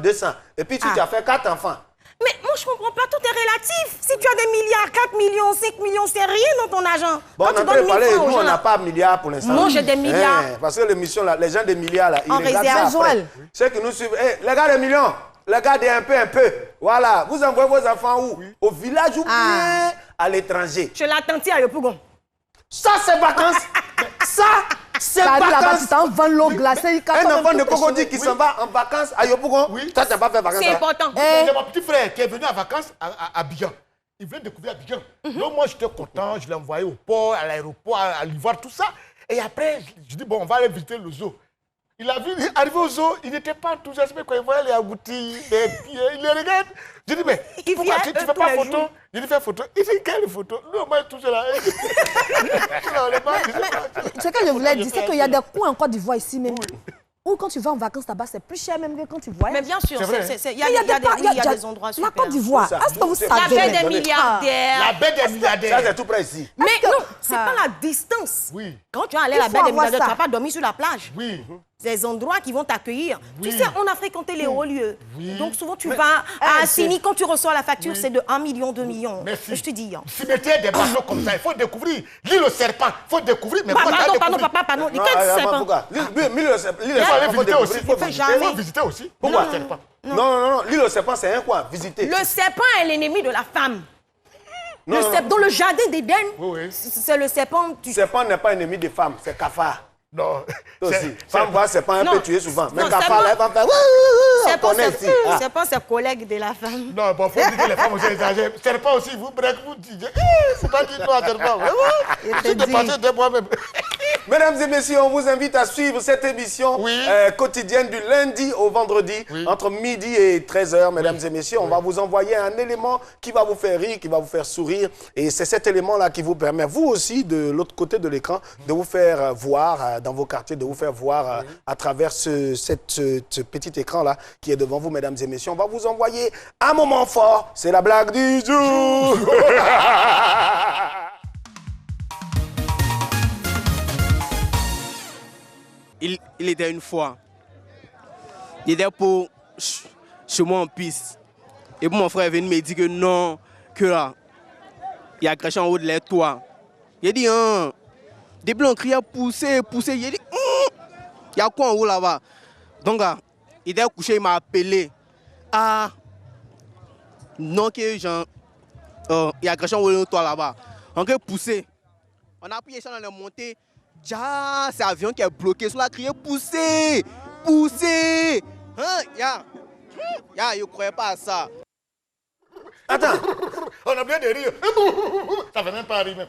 Et puis tu as fait 4 enfants. Mais moi, je comprends pas, tout est relatif. Si tu as des milliards, 4 millions, 5 millions, c'est rien dans ton argent. Bon, on a parlé, nous, on n'a pas de milliards pour l'instant. Moi, j'ai des milliards. Parce que l'émission, là, les gens des milliards, là, ils regardent ça après. Ceux qui nous suivent, les gars des millions, les gars des un peu. Voilà, vous envoyez vos enfants où? Au village ou bien à l'étranger? Je l'attentis à Yopougon. Ça, c'est vacances. Ça, c'est vacances. Un enfant de Cocody qui s'en va en vacances à Yopougon. Oui. Ça, tu n'as pas fait vacances. C'est important. J'ai mon petit frère qui est venu en vacances à Abidjan. Il venait découvrir Abidjan. Donc moi, j'étais content. Je l'ai envoyé au port, à l'aéroport, à l'Ivoire, tout ça. Et après, je dis, bon, on va aller visiter le zoo. Il a vu, arrivé au zoo, il n'était pas enthousiasmé quand il voyait les agoutis, les pieds, il les regarde. Je dis, mais pourquoi tu ne fais pas photo? Je lui fais photo. Il dit, quelle photo? Nous, moi, tout cela. Ce que je voulais dire, c'est qu'il y a des coins en Côte d'Ivoire ici même. Ou quand tu vas en vacances là-bas, c'est plus cher même que quand tu voyages. Mais bien sûr, il y a des endroits super. La Côte d'Ivoire, est-ce que vous savez? La baie des milliardaires. La baie des milliardaires. Ça, c'est tout près ici. Mais non, c'est pas la distance. Oui. Quand tu vas aller à la baie des milliardaires, tu ne vas pas dormir sur la plage. Oui. Des endroits qui vont t'accueillir. Oui. Tu sais, on a fréquenté les hauts lieux. Oui. Donc souvent, tu vas à Assini, quand tu reçois la facture, c'est de 1 million, 2 millions. Merci. Je te dis. Cimetière des bateaux comme ça, il faut découvrir. L'île au serpent, il faut découvrir. Mais pardon, pardon. Quel serpent? Pourquoi? L'île au serpent, il faut aller visiter aussi. Il faut visiter aussi. Pourquoi? Non. L'île au serpent, c'est un quoi? Visiter. Le serpent est l'ennemi de la femme. Dans le jardin d'Éden, c'est le serpent. Le serpent n'est pas ennemi des femmes, c'est cafard. Non. Aussi. Femme voit, c'est pas un peu tué souvent. Mais cafard, là, elle va faire. C'est pas ses collègues de la femme. Non, bon, faut dire que les femmes aussi exagèrent. Serpent aussi, vous break, vous dites. C'est pas dit toi, serpent. C'est dépassé de moi-même. Mesdames et messieurs, on vous invite à suivre cette émission quotidienne du lundi au vendredi, entre midi et 13h. Mesdames et messieurs, on va vous envoyer un élément qui va vous faire rire, qui va vous faire sourire. Et c'est cet élément-là qui vous permet, vous aussi, de l'autre côté de l'écran, de vous faire voir dans vos quartiers, de vous faire voir à travers ce petit écran-là qui est devant vous, mesdames et messieurs. On va vous envoyer un moment fort. C'est la blague du jour. Il était une fois. Il était pour chez moi en piste. Et puis mon frère est venu me dire que non, que là, il y a craché en haut de l'air toit. Il a dit, des blancs criaient pousser. Il a dit, il y a quoi en haut là-bas? Donc, il était couché, il m'a appelé. Ah, non, que genre, il y a craché en haut de toit là-bas. On a poussé. On a appuyé ça dans la montée. Ja, c'est l'avion qui est bloqué. On a crié pousser. Hein, je ne croyais pas à ça. Attends. On a bien des rires. Ça ne fait même pas rire. Même.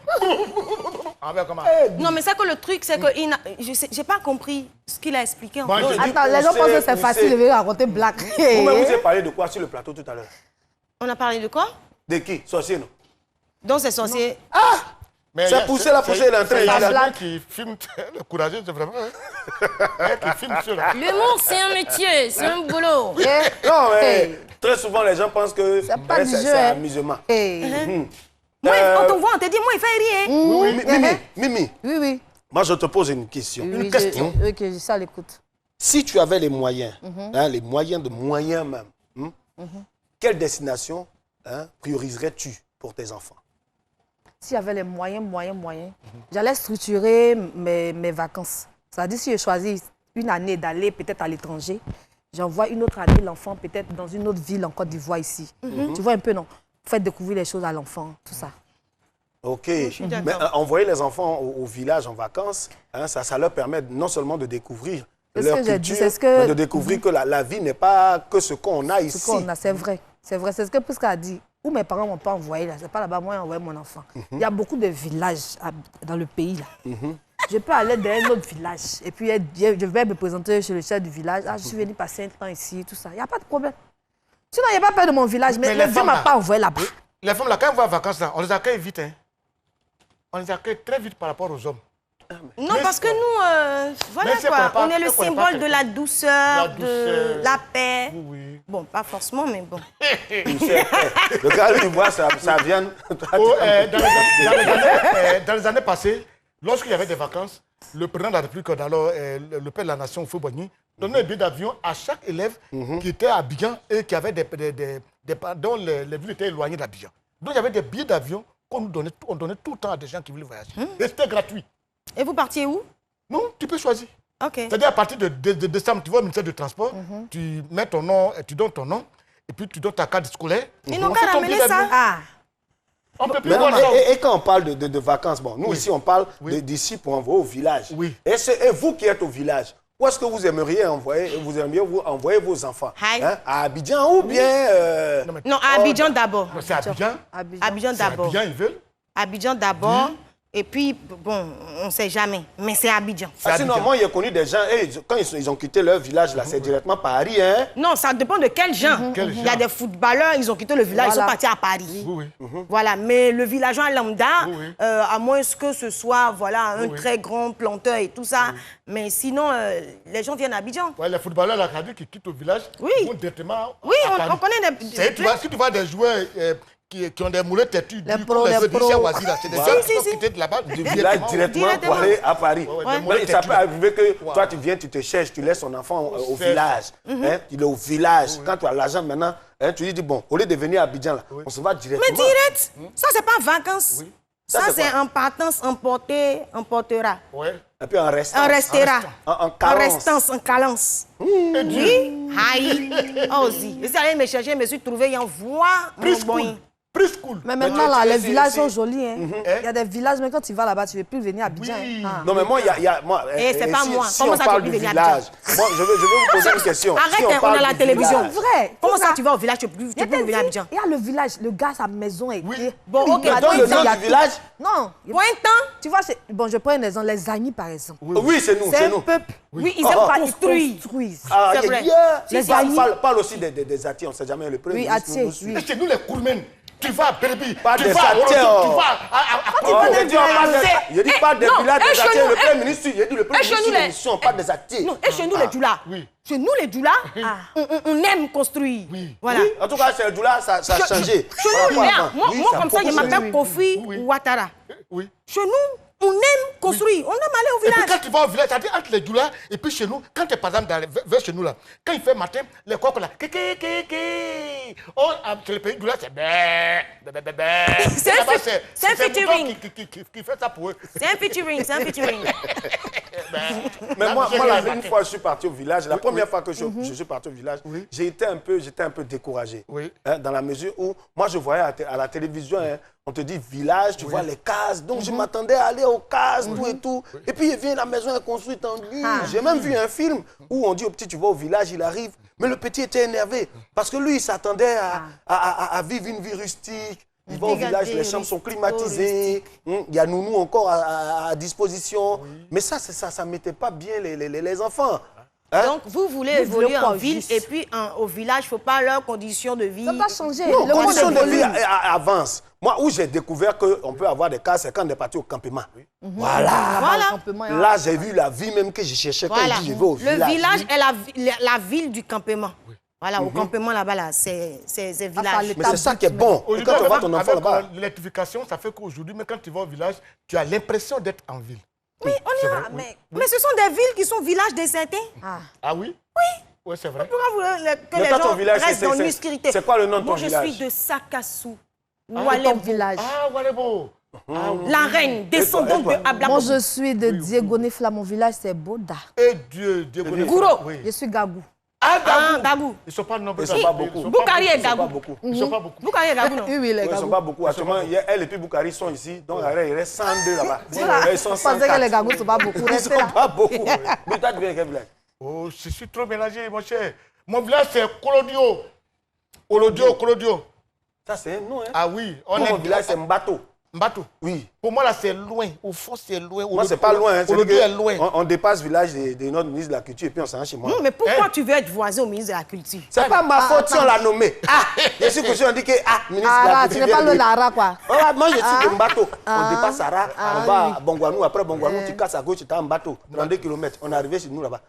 Non, mais c'est que le truc, c'est que je n'ai pas compris ce qu'il a expliqué. Attends, les gens pensent que c'est facile de raconter blague. Vous-même, vous avez parlé de quoi sur le plateau tout à l'heure? On a parlé de quoi? De qui? Sorcier, non? Donc c'est sorcier. Ah! C'est poussé, la poussée, il est en train de la blague qui filme le courageux, c'est vraiment. Qui filme cela. L'humour, c'est un métier, c'est un boulot. Non, mais très souvent, les gens pensent que c'est amusement. Moi, on te voit, on te dit, moi, il fait rire. Mimi. Oui. Moi, je te pose une question. Une question. Ok, ça l'écoute. Si tu avais les moyens, les moyens de moyens même, quelle destination prioriserais-tu pour tes enfants? S'il y avait les moyens, j'allais structurer mes vacances. C'est-à-dire, si je choisis une année d'aller peut-être à l'étranger, j'envoie une autre année l'enfant peut-être dans une autre ville en Côte d'Ivoire ici. Tu vois un peu, non? Faites découvrir les choses à l'enfant, tout ça. Ok. Mais envoyer les enfants au village en vacances, ça leur permet non seulement de découvrir leur culture, mais de découvrir que la vie n'est pas que ce qu'on a ici. C'est vrai. C'est ce que Prisca a dit. Où mes parents ne m'ont pas envoyé, là. C'est pas là-bas, moi, j'ai envoyé mon enfant. Il y a beaucoup de villages dans le pays, là. Je peux aller dans un autre village. Et puis, je vais me présenter chez le chef du village. Ah, je suis venu passer un temps ici, tout ça. Il n'y a pas de problème. Sinon, il n'y a pas peur de mon village, mais le vieux ne m'a pas envoyé là-bas. Les femmes, là, quand elles vont en vacances, là, on les accueille vite. Hein. On les accueille très vite par rapport aux hommes. Non, parce que nous, voilà quoi, on est le symbole de la douceur, de la paix. Oui. Bon, pas forcément, mais bon. Le gars, lui, il voit ça vient. Dans les années passées, lorsqu'il y avait des vacances, le président de la République, alors, le père de la nation, Fouboigny, donnait un billet d'avion à chaque élève qui était à Abidjan et qui avait dont les villes étaient éloignées d'Abidjan. Donc il y avait des billets d'avion qu'on nous donnait, on donnait tout le temps à des gens qui voulaient voyager. Et c'était gratuit. Et vous partiez où? Non, tu peux choisir. Ok. C'est-à-dire à partir de décembre, tu vas au ministère du Transport, tu mets ton nom, tu donnes ton nom, et puis tu donnes ta carte scolaire. Ils n'ont qu'à ramener ça. Ah. On peut plus Mais voir ça. et quand on parle de vacances, bon, nous ici on parle d'ici pour envoyer au village. Oui. Et vous qui êtes au village, où est-ce que vous aimeriez envoyer vos enfants? Hein? À Abidjan ou bien... Non, à Abidjan d'abord. C'est Abidjan. Abidjan d'abord. Abidjan, ils veulent. Abidjan d'abord. Et puis, bon, on ne sait jamais, mais c'est Abidjan. Sinon, moi, j'ai connu des gens, quand ils ont quitté leur village, là, c'est directement Paris, hein? Non, ça dépend de quel gens. Il y a des footballeurs, ils ont quitté le village, ils sont partis à Paris. Voilà, mais le villageois lambda, à moins que ce soit voilà, un très grand planteur et tout ça, mais sinon, les gens viennent à Abidjan. Ouais, les footballeurs, là, qui quittent au village, ils vont directement à Paris. On connaît des... Si tu vois des joueurs... Qui ont des moulets têtus, les pros, c'est des gens qui quittent de là-bas du village directement pour aller à Paris. Mais ça peut arriver que toi, tu viens, tu te cherches, tu laisses ton enfant au village. Hein, il est au village. Quand tu as l'argent maintenant, hein, tu lui dis, bon, au lieu de venir à Abidjan, là, on se va directement. Mais direct, ça, c'est pas vacances. Ça, c'est en partance, on portera. Et puis en restant. On restera. En restance, en calance. Oui. Aïe. Aussi. Je suis allé me chercher, je me suis trouvé, il y a un voix. Mais maintenant, là, les villages sont jolis. Hein. Il y a des villages, mais quand tu vas là-bas, tu ne veux plus venir à Abidjan. Non, mais moi, il y a c'est pas moi. Si on parle du village, moi, je vais vous poser une question. Arrête, on a la télévision. Vrai. Comment ça, tu vas au village, tu ne peux plus venir à Abidjan? Il y a le village, le gars, sa maison est... Bon, ok. Dans le nom du village? Non. Pour un temps. Tu vois, bon, je prends un exemple, les Agnis, par exemple. Oui, c'est nous. C'est un peuple. Oui, ils aiment pas construire. C'est vrai. Les Agnis. Parle aussi des Atiers, on ne sait jamais le premier. Oui, Atiers. Et chez nous, les Kourmen. Tu vas à Berbi, pas tu des vas à Atiers. tu vas à... Je dis pas des villages des Atiers. Le premier ministre, il dit le premier ministre de l'émission, pas des Atiers. Non, et chez nous, les Djoula. Chez nous, les Djoula, on aime construire. Voilà. En tout cas, chez les Djoula, ça a changé. Chez nous, moi, comme ça, je m'appelle Kofi Ouattara. Chez nous, on aime construire, on aime aller au village. Et puis quand tu vas au village, c'est-à-dire entre les Djoula et puis chez nous, quand tu es par exemple vers chez nous là, quand il fait matin, les coqs là, oh, c'est le pays Djoula, c'est c'est un featuring. Qui fait ça pour eux. C'est un featuring, c'est un featuring. Mais moi, une fois, je suis parti au village. La première fois que je suis parti au village, j'étais un peu découragé. Hein, dans la mesure où, moi, je voyais à la télévision, hein, on te dit village, tu vois les cases. Donc, je m'attendais à aller aux cases, tout et tout. Et puis, il vient, la maison est construite en dur. J'ai même vu un film où on dit au petit, tu vas au village, il arrive. Mais le petit était énervé parce que lui, il s'attendait à vivre une vie rustique. Il va au village, les chambres sont climatisées. Il y a nounou encore à disposition. Mais ça ne mettait pas bien les enfants. Hein? Donc, vous voulez évoluer en ville et puis au village, il ne faut pas leurs conditions de vie. Ça doit changer. Non, les conditions de vie avancent. Moi, où j'ai découvert qu'on peut avoir des cas, c'est quand on est parti au campement. Voilà. Là, j'ai vu la vie même que je cherchais quand je vais au village. Le village est la ville du campement. Voilà, au campement là-bas, là, c'est village. Mais c'est ça qui est bon. Et quand tu vois ton enfant là-bas. L'électrification, ça fait qu'aujourd'hui, même quand tu vas au village, tu as l'impression d'être en ville. Oui, on y va. Mais ce sont des villes qui sont villages de certains. Ah oui? Oui. Oui, c'est vrai. Pourquoi vous voulez que les gens restent dans l'obscurité? C'est quoi le nom de ton village? Moi, je suis de Sakassou. Walebo village. Ah, Walebo. La reine, descendante de Ablabo. Moi, je suis de Diégoné-Fla. Mon village, c'est Boda. Et Diégoné-Fla. Gouro. Je suis Gagou. Ah, Gagou. Ils ne sont pas nombreux. Ils ne sont pas beaucoup. Boukari et Gagou. Ils ne sont pas beaucoup. Boukari et Gagou, non? Oui, les Ils ne sont pas beaucoup. Actuellement, elle et puis Boukari sont ici. Donc, il reste 102 là-bas. Ils sont 104. Je pensais que les Gagous ne sont pas beaucoup. Ils ne sont pas beaucoup. Mais toi, tu viens de quel village? Oh, je suis trop mélangé, mon cher. Mon village, c'est Kolodio. Kolodio. Ça, c'est un nom, hein? Ah oui. Mon village, c'est Mbato. Mbato. Oui. Pour moi, là, c'est loin. Au fond, c'est loin. Moi, c'est pas loin. Aujourd'hui, est loin. On dépasse le village de notre ministre de la Culture et puis on s'en va chez moi. Non, mais pourquoi tu veux être voisin au ministre de la Culture? C'est pas ma faute si on l'a nommé. Ah, je suis couché, on dit que ministre de la Culture. Tu n'es pas le Lara, quoi. Moi, je suis de Mbato. On dépasse Sarah, on va à Bongouanou. Après Bongouanou, tu casses à gauche, tu es en Mbato. 32 km. On est arrivé chez nous là-bas.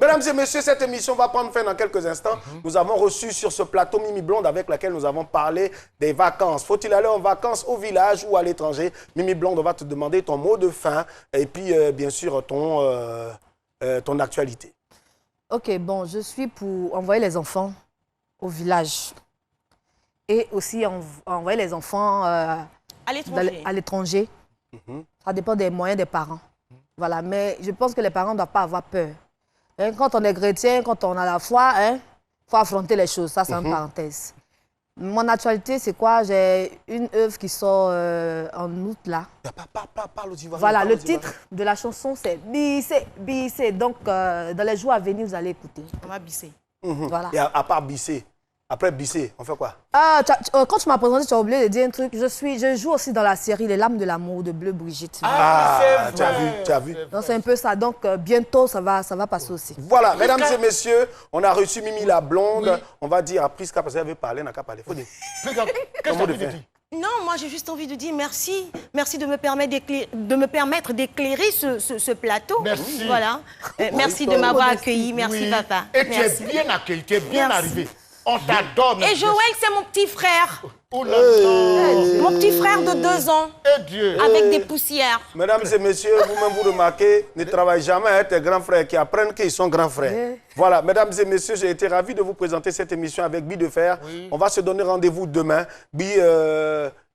Mesdames et messieurs, cette émission va prendre fin dans quelques instants. Nous avons reçu sur ce plateau Mimi Blonde avec laquelle nous avons parlé des vacances. Faut-il aller en vacances au village ou à l'étranger? Mimi Blonde, on va te demander ton mot de fin et puis bien sûr ton actualité. Ok, bon, je suis pour envoyer les enfants au village et aussi envoyer les enfants à l'étranger. Ça dépend des moyens des parents. Voilà, mais je pense que les parents ne doivent pas avoir peur. Hein, quand on est chrétien, quand on a la foi, il faut affronter les choses. Ça, c'est une parenthèse. Mon actualité, c'est quoi? J'ai une œuvre qui sort en août, là. Parle aux Ivoiriens. Voilà, le titre de la chanson, c'est Bissé, Bissé. Donc, dans les jours à venir, vous allez écouter. On va bisser. Voilà. Et à part Bissé, après Bissé, on fait quoi? Quand tu m'as présenté, tu as oublié de dire un truc. Je joue aussi dans la série Les Lames de l'amour de Bleu Brigitte. Tu as vu. Donc, c'est un peu ça. Donc, bientôt, ça va passer aussi. Voilà, mesdames et messieurs, on a reçu Mimi la Blonde. Oui. On va dire à Priska, parce qu'elle veut parler, on n'a qu'à parler. Faut dire. Qu'est-ce que tu veux dire? Non, moi j'ai juste envie de dire merci. Merci de me permettre d'éclairer ce plateau. Merci. Voilà. Merci de m'avoir accueilli. Merci, papa. Et tu es bien accueilli, tu es bien arrivé. On t'adore. Et Joël, c'est mon petit frère. Mon petit frère de 2 ans. Avec des poussières. Mesdames et messieurs, vous-même vous remarquez, ne travaille jamais avec tes grands frères qui apprennent qu'ils sont grands frères. Voilà, mesdames et messieurs, j'ai été ravi de vous présenter cette émission avec Bi de Fer. On va se donner rendez-vous demain. Bi,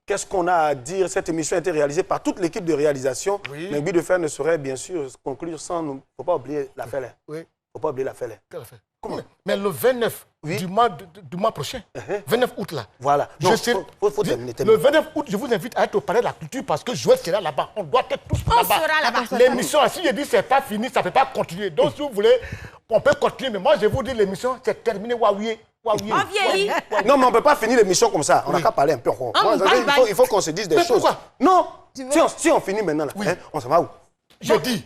qu'est-ce qu'on a à dire? Cette émission a été réalisée par toute l'équipe de réalisation. Mais Bi de Fer ne saurait bien sûr conclure sans nous. Il ne faut pas oublier la fête. Il ne faut pas oublier la fête. Comment? Mais le 29 du mois prochain, 29 août là. Voilà. Faut terminer. Le 29 août, je vous invite à être au Palais de la Culture parce que Joël sera là-bas. On doit être tous là-bas. On sera là-bas. L'émission, si je dis c'est pas fini, ça ne peut pas continuer. Donc si vous voulez, on peut continuer. Mais moi, je vous dis l'émission, c'est terminé. Non, mais on ne peut pas finir l'émission comme ça. On n'a qu'à parler un peu. Il faut qu'on se dise des choses. Pourquoi? Non. Si on finit maintenant, là, on s'en va où? J'ai dit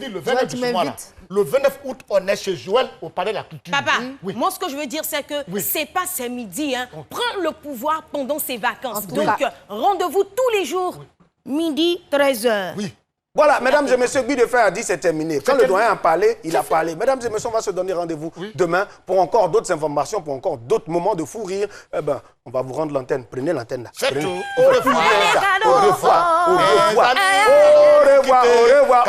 le 29 de ce mois-là. Le 29 août, on est chez Joël au Palais de la Culture. Papa, moi ce que je veux dire, c'est que c'est pas ces midi. Prends le pouvoir pendant ses vacances. Donc, rendez-vous tous les jours, midi, 13h. Oui. Voilà, mesdames et messieurs, Bi de Fer a dit c'est terminé. Quand le doyen a parlé, il a parlé. Mesdames et messieurs, on va se donner rendez-vous demain pour encore d'autres informations, pour encore d'autres moments de fou rire. Eh ben, on va vous rendre l'antenne. Prenez l'antenne là. C'est tout. Au revoir. Au revoir. Au revoir. Au revoir. Au revoir.